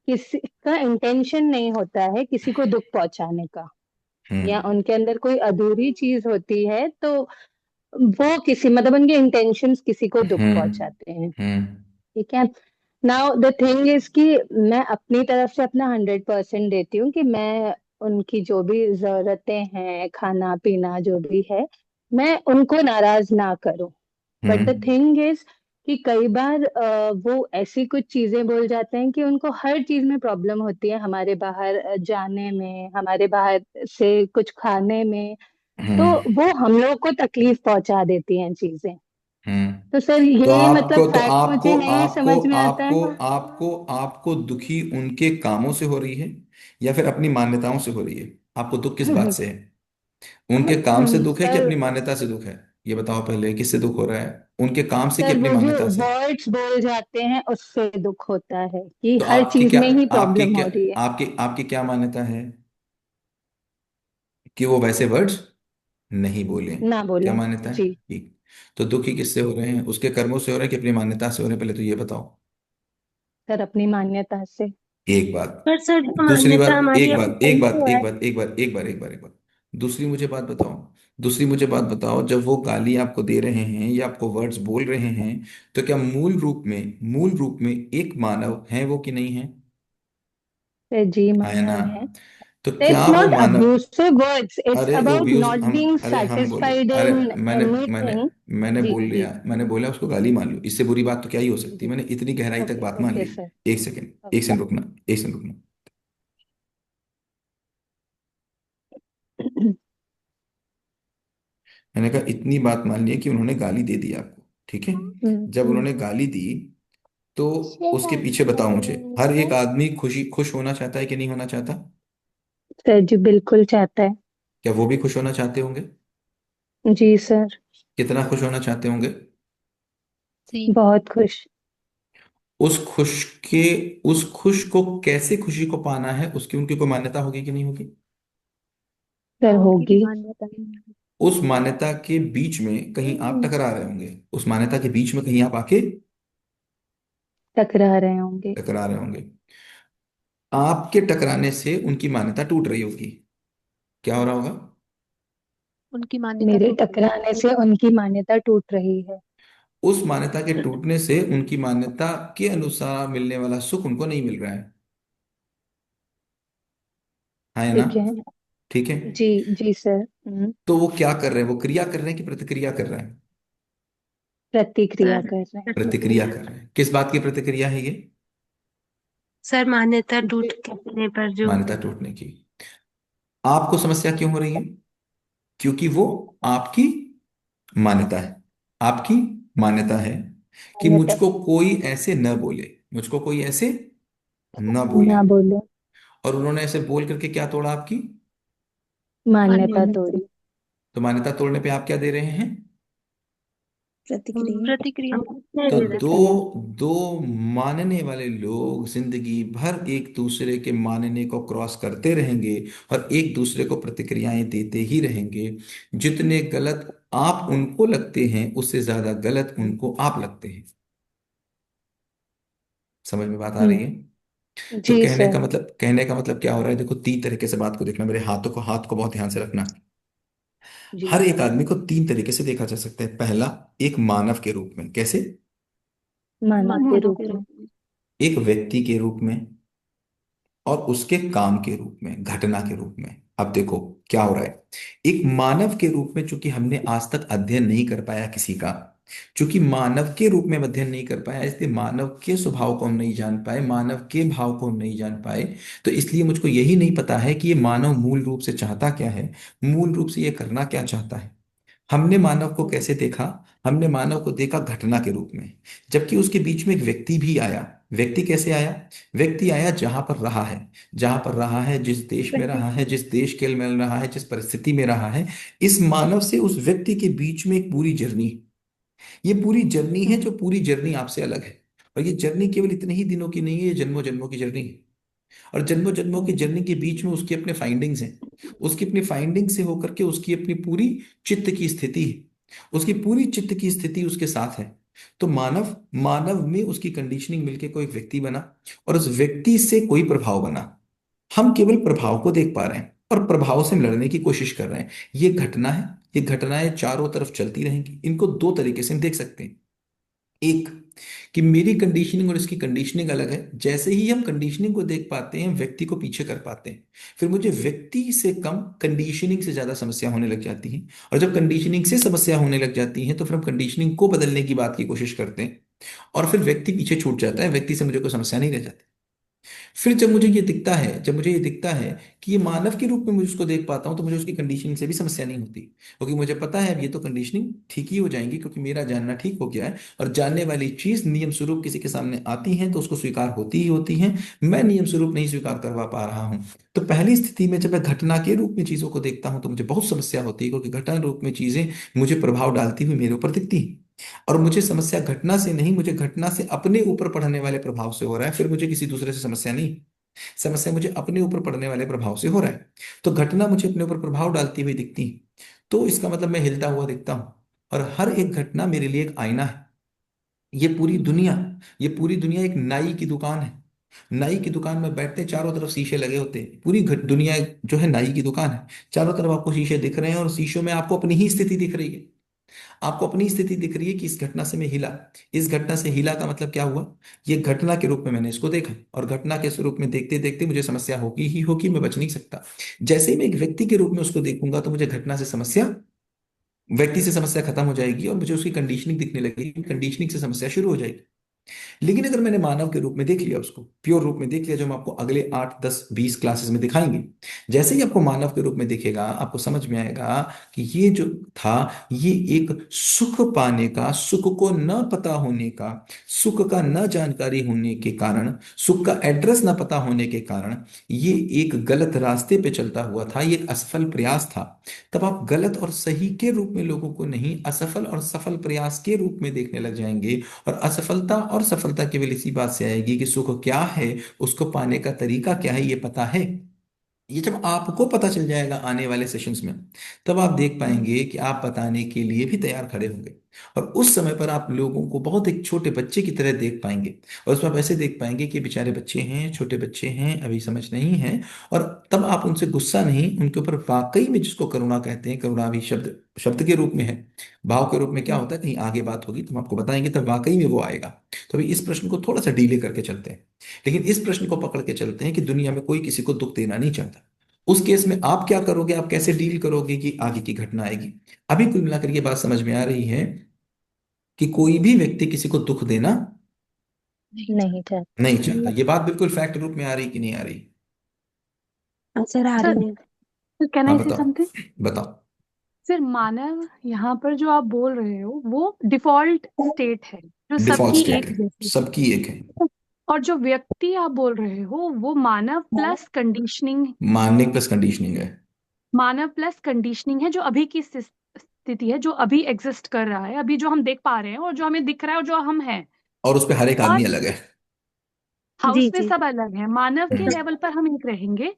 किसी का इंटेंशन नहीं होता है किसी को दुख पहुंचाने का, या हम्म उनके अंदर कोई अधूरी चीज होती है तो वो किसी, मतलब उनके इंटेंशंस किसी को दुख हम्म पहुंचाते हैं। हम्म ठीक है। नाउ द थिंग इज कि मैं अपनी तरफ से अपना 100% देती हूँ कि मैं उनकी जो भी जरूरतें हैं, खाना पीना जो भी है, मैं उनको नाराज ना करूं। But the hmm thing is कि कई बार वो ऐसी कुछ चीजें बोल जाते हैं कि उनको हर चीज में प्रॉब्लम होती है, हमारे बाहर जाने में, हमारे बाहर से कुछ खाने में। तो हम्म वो हम लोग को तकलीफ पहुंचा देती हैं चीजें। हम्म। तो सर तो ये मतलब आपको तो फैक्ट आपको मुझे नहीं आपको समझ में आता आपको है। आपको आपको दुखी उनके कामों से हो रही है या फिर अपनी मान्यताओं से हो रही है? आपको दुख किस बात से है? उनके काम से दुख है कि सर अपनी मान्यता से दुख है? ये बताओ पहले, किससे दुख हो रहा है, उनके काम से कि सर अपनी वो जो मान्यता से? वर्ड्स बोल जाते हैं उससे दुख होता है कि तो हर आपकी चीज क्या, में ही आपकी प्रॉब्लम क्या, हो रही है। आपकी आपकी क्या मान्यता है कि वो वैसे वर्ड्स नहीं बोले? ना क्या बोले। मान्यता है? जी। ठीक। तो दुखी किससे हो रहे हैं, उसके कर्मों से हो रहे हैं कि अपनी मान्यता से हो रहे हैं? पहले तो ये बताओ। सर अपनी मान्यता से। एक बात। पर सर जो दूसरी मान्यता बात, हमारी एक बात, एक अपनी बात, तो एक है। बात, एक बात, एक बार, एक बार, एक बार, एक बार। दूसरी मुझे बात बताओ, दूसरी मुझे बात बताओ, जब वो गाली आपको दे रहे हैं या आपको वर्ड्स बोल रहे हैं, तो क्या मूल रूप में एक मानव है वो कि नहीं है? सर जी है ना? मानव है। तो क्या It's वो not Manav? abusive words. It's अरे about अब्यूज not हम, being अरे हम बोले, satisfied अरे in मैंने मैंने anything. मैंने जी बोल जी लिया, मैंने बोला उसको गाली मान लो, इससे बुरी बात तो क्या ही हो सकती है, जी। मैंने इतनी गहराई तक ओके बात मान ओके ली। सर। एक सेकंड, एक ओके। सेकंड रुकना, एक सेकंड रुकना। मैंने कहा इतनी बात मान ली है कि उन्होंने गाली दे दी आपको, ठीक है। जब हम्म। उन्होंने गाली दी तो उसके पीछे बताओ मुझे, हर एक आदमी खुश होना चाहता है कि नहीं होना चाहता? सर जी बिल्कुल चाहता है। क्या वो भी खुश होना चाहते होंगे? जी सर। कितना खुश होना चाहते होंगे? जी। बहुत खुश। उस खुश के उस खुश को कैसे खुशी को पाना है, उसकी उनकी कोई मान्यता होगी कि नहीं होगी? सर होगी होगी। मान्यता नहीं। उस मान्यता के बीच में कहीं आप टकरा रहे होंगे, उस मान्यता के बीच में कहीं आप आके टकरा रहे होंगे। टकरा रहे होंगे। आपके टकराने से उनकी मान्यता टूट रही होगी। क्या हो रहा होगा? उनकी मान्यता मेरे टूट रही टकराने से उनकी मान्यता टूट रही है। उस मान्यता के टूटने से उनकी मान्यता के अनुसार मिलने वाला सुख उनको नहीं मिल रहा है। हाँ है ना? ठीक है। ठीक है। जी जी सर। तो वो क्या कर रहे हैं, वो क्रिया कर रहे हैं कि प्रतिक्रिया कर रहे हैं? प्रतिक्रिया सर। कर रहे प्रतिक्रिया कर रहे हैं। किस बात की प्रतिक्रिया है ये? सर मान्यता हैं। टूटने पर जो मान्यता टूटने की। आपको समस्या क्यों हो रही है? क्योंकि वो आपकी मान्यता है, आपकी मान्यता है कि मान्यता मुझको कोई ऐसे न बोले, मुझको कोई ऐसे न बोले। ना बोले। और उन्होंने ऐसे बोल करके क्या तोड़ा आपकी? मान्यता मान्यता तोड़ी। तो मान्यता तोड़ने पे आप क्या दे रहे हैं? प्रतिक्रिया प्रतिक्रिया तो दे रहे दो प्रतिक्रिया। दो मानने वाले लोग जिंदगी भर एक दूसरे के मानने को क्रॉस करते रहेंगे और एक दूसरे को प्रतिक्रियाएं देते ही रहेंगे। जितने गलत आप उनको लगते हैं उससे ज्यादा गलत उनको आप लगते हैं। समझ में बात आ रही है? तो जी सर। कहने का मतलब क्या हो रहा है, देखो तीन तरीके से बात को देखना, मेरे हाथ को बहुत ध्यान से रखना। जी। हर एक आदमी को तीन तरीके से देखा जा सकता है। पहला, एक मानव के रूप में, कैसे? मानव के मानव रूप के में। रूप में। एक व्यक्ति के रूप में, और उसके काम के रूप में, घटना के रूप में। अब देखो क्या हो रहा है। एक मानव के रूप में, चूंकि हमने आज तक अध्ययन नहीं कर पाया किसी का, चूंकि मानव के रूप में हम अध्ययन नहीं कर पाया, इसलिए मानव के स्वभाव को हम नहीं जान पाए, मानव के भाव को हम नहीं जान पाए। तो इसलिए मुझको यही नहीं पता है कि ये मानव मूल रूप से चाहता क्या है, मूल रूप से ये करना क्या चाहता है। हमने मानव को कैसे देखा? हमने मानव को देखा घटना के रूप में, जबकि उसके बीच में एक व्यक्ति भी आया। व्यक्ति कैसे आया? व्यक्ति आया जहां पर रहा है, जहां पर रहा है, जिस देश में रहा है, जिस देश के में रहा है, जिस परिस्थिति में रहा है। इस मानव से उस व्यक्ति के बीच में एक पूरी जर्नी, ये पूरी जर्नी है, जो पूरी जर्नी आपसे अलग है। और ये जर्नी केवल इतने ही दिनों की नहीं है, ये जन्मों जन्मों की जर्नी है। और जन्मों जन्मों की जर्नी के बीच में उसके अपने फाइंडिंग्स हैं। उसकी अपनी फाइंडिंग से होकर के उसकी अपनी पूरी चित्त की स्थिति है, उसकी पूरी चित्त की स्थिति उसके साथ है। तो मानव मानव में उसकी कंडीशनिंग मिलके कोई व्यक्ति बना, और उस व्यक्ति से कोई प्रभाव बना। हम केवल प्रभाव को देख पा रहे हैं और प्रभाव से हम लड़ने की कोशिश कर रहे हैं। ये घटना है, ये घटनाएं चारों तरफ चलती रहेंगी। इनको दो तरीके से हम देख सकते हैं। एक, कि मेरी कंडीशनिंग और इसकी कंडीशनिंग अलग है। जैसे ही हम कंडीशनिंग को देख पाते हैं, व्यक्ति को पीछे कर पाते हैं, फिर मुझे व्यक्ति से कम कंडीशनिंग से ज्यादा समस्या होने लग जाती है। और जब कंडीशनिंग से समस्या होने लग जाती है तो फिर हम कंडीशनिंग को बदलने की बात की कोशिश करते हैं, और फिर व्यक्ति पीछे छूट जाता है, व्यक्ति से मुझे कोई समस्या नहीं रह जाती। फिर जब मुझे ये दिखता है कि ये मानव के रूप में मुझे उसको देख पाता हूं, तो मुझे उसकी कंडीशनिंग से भी समस्या नहीं होती, क्योंकि मुझे पता है अब ये तो कंडीशनिंग ठीक ही हो जाएंगी, क्योंकि मेरा जानना ठीक हो गया है। और जानने वाली चीज नियम स्वरूप किसी के सामने आती है तो उसको स्वीकार होती ही होती है। मैं नियम स्वरूप नहीं स्वीकार करवा पा रहा हूं। तो पहली स्थिति में जब मैं घटना के रूप में चीजों को देखता हूं तो मुझे बहुत समस्या होती है, क्योंकि घटना रूप में चीजें मुझे प्रभाव डालती हुई मेरे ऊपर दिखती हैं। और मुझे समस्या घटना से नहीं, मुझे घटना से अपने ऊपर पड़ने वाले प्रभाव से हो रहा है। फिर मुझे किसी दूसरे से समस्या नहीं, समस्या मुझे अपने ऊपर पड़ने वाले प्रभाव से हो रहा है। तो घटना मुझे अपने ऊपर प्रभाव डालती हुई दिखती है, तो इसका मतलब मैं हिलता हुआ दिखता हूं। और हर एक घटना मेरे लिए एक आईना है। ये पूरी दुनिया ये पूरी दुनिया एक नाई की दुकान है। नाई की दुकान में बैठते चारों तरफ शीशे लगे होते हैं। पूरी दुनिया जो है नाई की दुकान है। चारों तरफ आपको शीशे दिख रहे हैं और शीशों में आपको अपनी ही स्थिति दिख रही है। आपको अपनी स्थिति दिख रही है कि इस घटना से मैं हिला, इस घटना से हिला का मतलब क्या हुआ, ये घटना के रूप में मैंने इसको देखा, और घटना के स्वरूप में देखते देखते मुझे समस्या होगी ही होगी, मैं बच नहीं सकता। जैसे ही मैं एक व्यक्ति के रूप में उसको देखूंगा तो मुझे घटना से समस्या, व्यक्ति से समस्या खत्म हो जाएगी और मुझे उसकी कंडीशनिंग दिखने लगेगी, कंडीशनिंग से समस्या शुरू हो जाएगी। लेकिन अगर मैंने मानव के रूप में देख लिया, उसको प्योर रूप में देख लिया, जो हम आपको अगले 8 10 20 क्लासेस में दिखाएंगे, जैसे ही आपको मानव के रूप में दिखेगा आपको समझ में आएगा कि ये जो था, ये एक सुख पाने का, सुख को न पता होने का, सुख का न जानकारी होने के कारण, सुख का एड्रेस न पता होने के कारण ये एक गलत रास्ते पे चलता हुआ था, ये एक असफल प्रयास था। तब आप गलत और सही के रूप में लोगों को नहीं, असफल और सफल प्रयास के रूप में देखने लग जाएंगे। और असफलता और सफलता केवल इसी बात से आएगी कि सुख क्या है, उसको पाने का तरीका क्या है, ये पता है। ये जब आपको पता चल जाएगा आने वाले सेशंस में, तब आप देख पाएंगे कि आप बताने के लिए भी तैयार खड़े होंगे। और उस समय पर आप लोगों को बहुत एक छोटे बच्चे की तरह देख पाएंगे, और उसमें आप ऐसे देख पाएंगे कि बेचारे बच्चे हैं, छोटे बच्चे हैं, अभी समझ नहीं है। और तब आप उनसे गुस्सा नहीं, उनके ऊपर वाकई में, जिसको करुणा कहते हैं, करुणा भी शब्द शब्द के रूप में है, भाव के रूप में क्या होता है, कहीं आगे बात होगी तो हम आपको बताएंगे, तब वाकई में वो आएगा। तो अभी इस प्रश्न को थोड़ा सा डीले करके चलते हैं, लेकिन इस प्रश्न को पकड़ के चलते हैं कि दुनिया में कोई किसी को दुख देना नहीं चाहता। उस केस में आप क्या करोगे, आप कैसे डील करोगे कि आगे की घटना आएगी। अभी कुल मिलाकर ये बात समझ में आ रही है कि कोई भी व्यक्ति किसी को दुख देना नहीं चाहता। नहीं चाहता। ये बात बिल्कुल फैक्ट रूप में आ रही कि नहीं आ रही? सर आ सर रही है। कैन हाँ आई से बताओ, समथिंग? बताओ। सर मानव यहाँ पर जो आप बोल रहे हो वो डिफॉल्ट स्टेट है जो डिफॉल्ट सबकी स्टेट एक है, जैसी सबकी एक है। है। और जो व्यक्ति आप बोल रहे हो वो मानव प्लस कंडीशनिंग, मानने प्लस कंडीशनिंग है। मानव प्लस कंडीशनिंग है जो अभी की स्थिति है, जो अभी एग्जिस्ट कर रहा है, अभी जो हम देख पा रहे हैं और जो हमें दिख रहा है और जो हम हैं। और उस पे हर एक और आदमी अलग है। हाउस जी में जी। सब अलग है, मानव के हम्म, लेवल पर हम एक रहेंगे।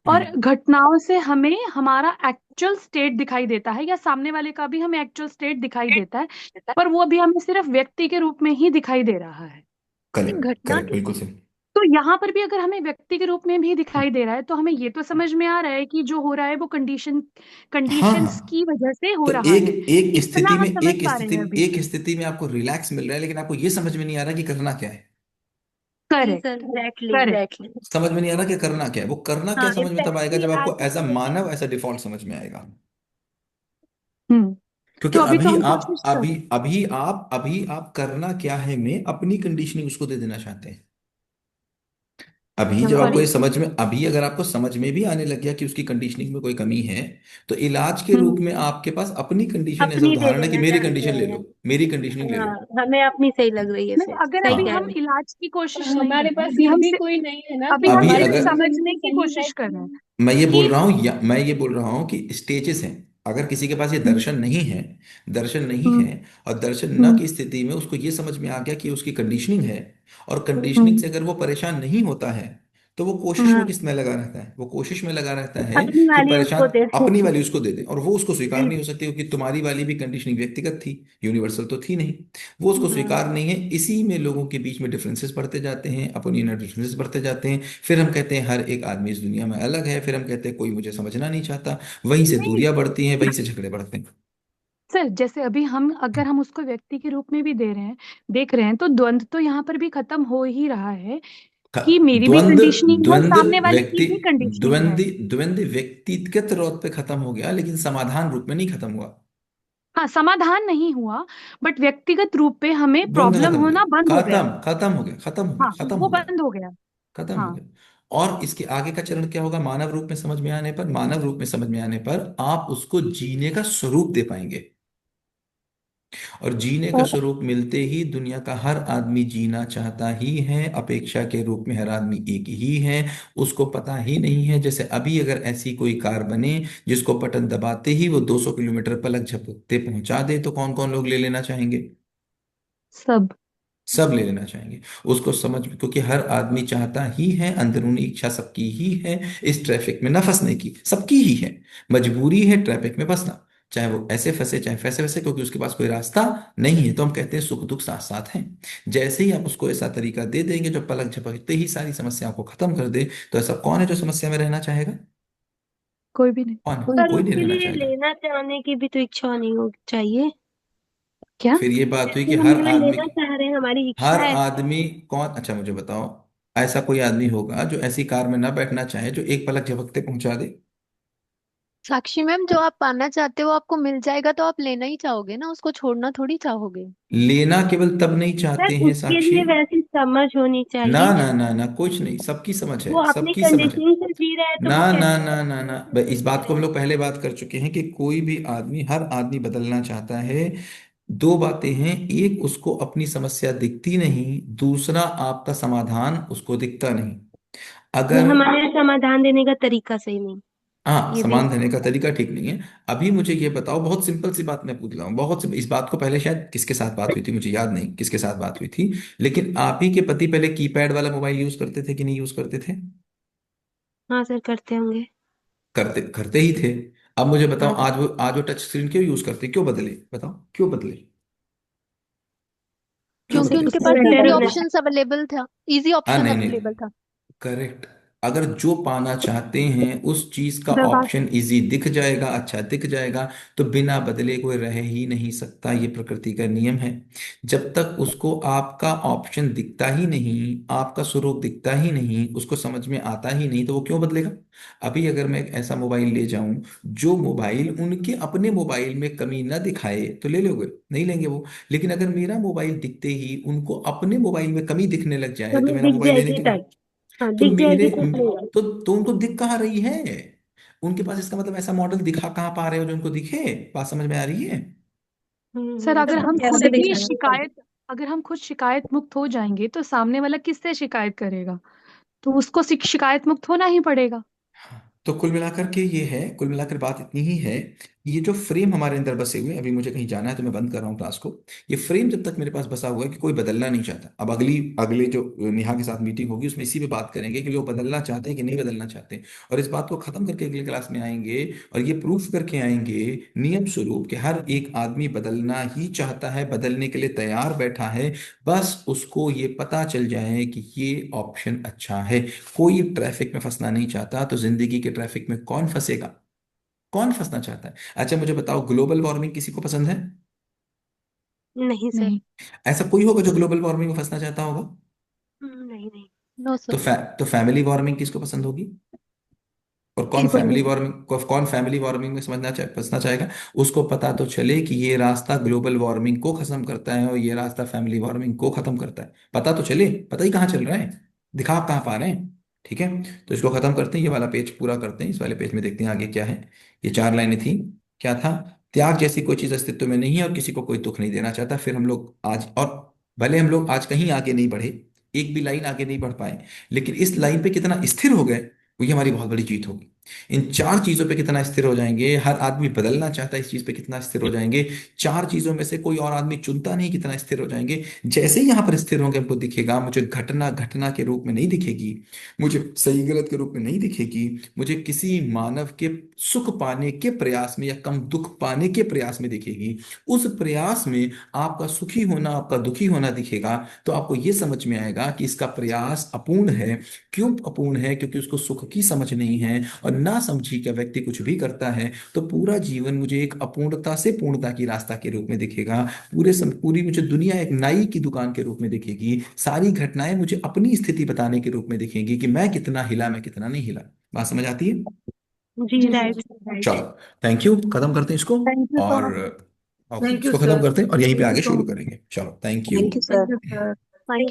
और हम्म, घटनाओं से हमें हमारा एक्चुअल स्टेट दिखाई देता है, या सामने वाले का भी हमें एक्चुअल स्टेट दिखाई देता है, पर वो अभी हमें सिर्फ व्यक्ति के रूप में ही दिखाई दे रहा है। एक करेक्ट घटना करेक्ट, के, बिल्कुल सही। तो यहाँ पर भी अगर हमें व्यक्ति के रूप में भी दिखाई दे रहा है तो हमें ये तो समझ में आ रहा है कि जो हो रहा है वो कंडीशंस हाँ, की वजह से हो तो रहा है। एक एक इतना स्थिति में, हम समझ पा रहे हैं अभी। एक स्थिति में आपको रिलैक्स मिल रहा है, लेकिन आपको ये समझ में नहीं आ रहा कि करना क्या है। जी correct. Sir, exactly correct. Exactly. समझ में नहीं आ रहा कि करना क्या है। वो करना क्या हाँ, समझ में तब आएगा एग्जैक्टली जब आपको आगे एज अ की जगह। मानव, एज अ डिफॉल्ट समझ में आएगा। हम्म। क्योंकि तो अभी तो अभी हम आप, कोशिश कर रहे हैं। अभी आप करना क्या है में अपनी कंडीशनिंग उसको दे देना चाहते हैं। अभी जब आपको ये करेक्ट। समझ में, अभी अगर आपको समझ में भी आने लग गया कि उसकी कंडीशनिंग में कोई कमी है, तो इलाज के रूप हम्म। में आपके पास अपनी कंडीशन एज अ अपनी दे उदाहरण है कि देना मेरी चाहते कंडीशन ले हैं। लो, मेरी कंडीशनिंग ले लो। हाँ, हमें अपनी सही लग रही है नहीं, फिर, अगर सही अभी कह हाँ, हम रहे हैं। इलाज की और कोशिश नहीं हमारे कर रहे, पास अभी ये हम भी कोई नहीं है ना अभी कि हम अभी हमारी सिर्फ अगर, समझने कंडीशन की सही है कोशिश कर कि रहे हैं मैं ये बोल कि रहा हूँ, या मैं ये बोल रहा हूँ कि स्टेजेस हैं। अगर किसी के पास ये हम्म। दर्शन नहीं है, दर्शन नहीं हम्म। है, और दर्शन न हम्म। की स्थिति में उसको ये समझ में आ गया कि उसकी कंडीशनिंग है, और कंडीशनिंग हम्म। से अगर वो परेशान नहीं होता है, तो वो कोशिश में हम्म। किस में लगा रहता है, वो कोशिश में लगा रहता है अपनी कि वाली परेशान उसको दे अपनी दें। वाली उसको दे दे, और वो उसको स्वीकार जी। नहीं हो सकती क्योंकि तुम्हारी वाली भी कंडीशनिंग व्यक्तिगत थी, यूनिवर्सल तो थी नहीं। वो उसको हाँ। स्वीकार नहीं है, इसी में लोगों के बीच में डिफरेंसेस बढ़ते जाते हैं, ओपिनियन डिफरेंसेस बढ़ते जाते हैं। फिर हम कहते हैं हर एक आदमी इस दुनिया में अलग है, फिर हम कहते हैं कोई मुझे समझना नहीं चाहता। वहीं से नहीं दूरियां बढ़ती हैं, वहीं से झगड़े बढ़ते हैं। सर, जैसे अभी हम अगर हम उसको व्यक्ति के रूप में भी दे रहे हैं, देख रहे हैं, तो द्वंद्व तो यहाँ पर भी खत्म हो ही रहा है कि मेरी भी द्वंद्व, कंडीशनिंग है और द्वंद्व सामने वाले की व्यक्ति, भी कंडीशनिंग है। द्वंद्व द्वंद्व व्यक्तिगत तौर पे खत्म हो गया, लेकिन समाधान रूप में नहीं खत्म हुआ। हाँ, समाधान नहीं हुआ, बट व्यक्तिगत रूप पे हमें द्वंद्व प्रॉब्लम खत्म हो गया, होना बंद हो गया। खत्म हो गया, खत्म हो गया, हाँ, खत्म वो हो गया, बंद हो गया। खत्म हो हाँ। गया। और इसके आगे का चरण क्या होगा? मानव रूप में समझ में आने पर, मानव रूप में समझ में आने पर आप उसको जीने का स्वरूप दे पाएंगे। और जीने का और स्वरूप मिलते ही दुनिया का हर आदमी जीना चाहता ही है, अपेक्षा के रूप में हर आदमी एक ही है। उसको पता ही नहीं है, जैसे अभी अगर ऐसी कोई कार बने जिसको बटन दबाते ही वो 200 किलोमीटर पलक झपकते पहुंचा दे, तो कौन कौन लोग ले लेना चाहेंगे? सब। सब ले लेना चाहेंगे। उसको समझ, क्योंकि हर आदमी चाहता ही है, अंदरूनी इच्छा सबकी ही है इस ट्रैफिक में न फंसने की, सबकी ही है। मजबूरी है ट्रैफिक में फंसना, चाहे वो ऐसे फंसे चाहे फैसे फंसे, क्योंकि उसके पास कोई रास्ता नहीं है। तो हम कहते हैं सुख दुख साथ साथ हैं। जैसे ही आप उसको ऐसा तरीका दे देंगे जो पलक झपकते ही सारी समस्याओं को खत्म कर दे, तो ऐसा कौन है जो समस्या में रहना चाहेगा? कोई भी नहीं। कौन है? पर कोई नहीं उसके रहना लिए चाहेगा। लेना चाहने की भी तो इच्छा नहीं हो चाहिए। क्या? फिर ये बात हुई कि हम हर जो आदमी, लेना चाह रहे हैं हमारी इच्छा हर है। आदमी कौन, अच्छा मुझे बताओ, ऐसा कोई आदमी होगा जो ऐसी कार में ना बैठना चाहे जो एक पलक झपकते पहुंचा दे? साक्षी मैम, जो आप पाना चाहते हो आपको मिल जाएगा तो आप लेना ही चाहोगे ना, उसको छोड़ना थोड़ी चाहोगे। लेना केवल तब नहीं सर चाहते हैं उसके साक्षी। लिए वैसी समझ होनी ना चाहिए। ना ना ना, कुछ नहीं, सबकी समझ है, वो अपनी सबकी समझ है। कंडीशन से जी रहा है तो ना वो ना कैसे ना ना ना, इस बात को हम लोग पहले बात कर चुके हैं कि कोई भी आदमी, हर आदमी बदलना चाहता है। दो बातें हैं, एक उसको अपनी समस्या दिखती नहीं, दूसरा आपका समाधान उसको दिखता नहीं। या अगर, हमारे समाधान देने का तरीका सही नहीं, हाँ, ये भी। सामान देने का तरीका ठीक नहीं है। अभी मुझे ये बताओ, बहुत सिंपल सी बात मैं पूछ रहा हूँ, बहुत इस बात को पहले शायद किसके साथ बात हुई थी, मुझे याद नहीं किसके साथ बात हुई थी, लेकिन आप ही के पति पहले कीपैड वाला मोबाइल यूज करते थे कि नहीं यूज करते थे? हाँ सर, करते होंगे। करते करते ही थे। अब मुझे बताओ, हाँ सर। आज वो टच स्क्रीन क्यों यूज करते, क्यों बदले, बताओ क्यों बदले, क्यों क्योंकि बदले? उनके उससे पास बेटर इजी हो गया। ऑप्शंस अवेलेबल था, इजी हाँ, ऑप्शन नहीं नहीं, अवेलेबल था। करेक्ट। अगर जो पाना चाहते हैं उस चीज का दरबार ऑप्शन इजी दिख जाएगा, अच्छा दिख जाएगा, तो बिना बदले कोई रह ही नहीं सकता, ये प्रकृति का नियम है। जब तक उसको आपका ऑप्शन दिखता ही नहीं, आपका स्वरूप दिखता ही नहीं, उसको समझ में आता ही नहीं, तो वो क्यों बदलेगा? अभी अगर मैं एक ऐसा मोबाइल ले जाऊं जो मोबाइल उनके अपने मोबाइल में कमी ना दिखाए, तो ले लोगे? नहीं लेंगे वो। लेकिन अगर मेरा मोबाइल दिखते ही उनको अपने मोबाइल में कमी दिखने लग जाए, तो कभी मेरा दिख मोबाइल लेने जाएगी के लिए, तब। हाँ, तो दिख मेरे, जाएगी तो लेगा। तो उनको दिख कहाँ रही है? उनके पास इसका मतलब ऐसा मॉडल दिखा कहाँ पा रहे हो जो उनको दिखे? बात समझ में आ रही है? सर, तो अगर फिर हम कैसे खुद ही दिखाएंगे? शिकायत अगर हम खुद शिकायत मुक्त हो जाएंगे तो सामने वाला किससे शिकायत करेगा? तो उसको शिकायत मुक्त होना ही पड़ेगा। तो कुल मिलाकर के ये है, कुल मिलाकर बात इतनी ही है, ये जो फ्रेम हमारे अंदर बसे हुए हैं, अभी मुझे कहीं जाना है तो मैं बंद कर रहा हूँ क्लास को। ये फ्रेम जब तक मेरे पास बसा हुआ है कि कोई बदलना नहीं चाहता, अब अगली अगले जो नेहा के साथ मीटिंग होगी उसमें इसी पे बात करेंगे कि लोग बदलना चाहते हैं कि नहीं बदलना चाहते, और इस बात को खत्म करके अगली क्लास में आएंगे और ये प्रूफ करके आएंगे नियम स्वरूप कि हर एक आदमी बदलना ही चाहता है, बदलने के लिए तैयार बैठा है, बस उसको ये पता चल जाए कि ये ऑप्शन अच्छा है। कोई ट्रैफिक में फंसना नहीं चाहता, तो जिंदगी के ट्रैफिक में कौन फंसेगा? कौन फंसना चाहता है? अच्छा मुझे बताओ, ग्लोबल वार्मिंग किसी को पसंद है? नहीं सर। नहीं। ऐसा कोई होगा जो ग्लोबल वार्मिंग में फंसना चाहता होगा? नहीं नहीं। नो तो सर। तो फैमिली वार्मिंग किसको पसंद होगी? और किसी को नहीं। कौन फैमिली वार्मिंग में फंसना चाहेगा? उसको पता तो चले कि ये रास्ता ग्लोबल वार्मिंग को खत्म करता है और ये रास्ता फैमिली वार्मिंग को खत्म करता है, पता तो चले, पता ही कहाँ चल रहा है, दिखा आप कहाँ पा रहे हैं? ठीक है, तो इसको खत्म करते हैं, ये वाला पेज पूरा करते हैं, इस वाले पेज में देखते हैं आगे क्या है। ये चार लाइनें थी, क्या था? त्याग जैसी कोई चीज अस्तित्व में नहीं है और किसी को कोई दुख नहीं देना चाहता। फिर हम लोग आज, और भले हम लोग आज कहीं आगे नहीं बढ़े, एक भी लाइन आगे नहीं बढ़ पाए, लेकिन इस लाइन पे कितना स्थिर हो गए, वो ये हमारी बहुत बड़ी जीत होगी। इन चार चीजों पे कितना स्थिर हो जाएंगे, हर आदमी बदलना चाहता है इस चीज पे कितना स्थिर हो जाएंगे, चार चीजों में से कोई और आदमी चुनता नहीं, कितना स्थिर हो जाएंगे। जैसे ही यहां पर स्थिर होंगे हमको दिखेगा, मुझे घटना घटना के रूप में नहीं दिखेगी, मुझे सही गलत के रूप में नहीं दिखेगी, मुझे किसी मानव के सुख पाने के प्रयास में या कम दुख पाने के प्रयास में दिखेगी। उस प्रयास में आपका सुखी होना, आपका दुखी होना दिखेगा, तो आपको यह समझ में आएगा कि इसका प्रयास अपूर्ण है। क्यों अपूर्ण है? क्योंकि उसको सुख की समझ नहीं है, और ना समझी का व्यक्ति कुछ भी करता है तो पूरा जीवन मुझे एक अपूर्णता से पूर्णता की रास्ता के रूप में दिखेगा। पूरी मुझे दुनिया एक नाई की दुकान के रूप में दिखेगी, सारी घटनाएं मुझे अपनी स्थिति बताने के रूप में दिखेंगी कि मैं कितना हिला, मैं कितना नहीं हिला। बात समझ आती है? जी जी सर। Right right. चलो, थैंक यू, खत्म करते हैं इसको। थैंक यू सो और मच। ओके, थैंक यू इसको खत्म सर। करते हैं और यहीं पे थैंक यू आगे सो शुरू मच। करेंगे। चलो, thank you. Thank you thank sir. You sir. Thank you.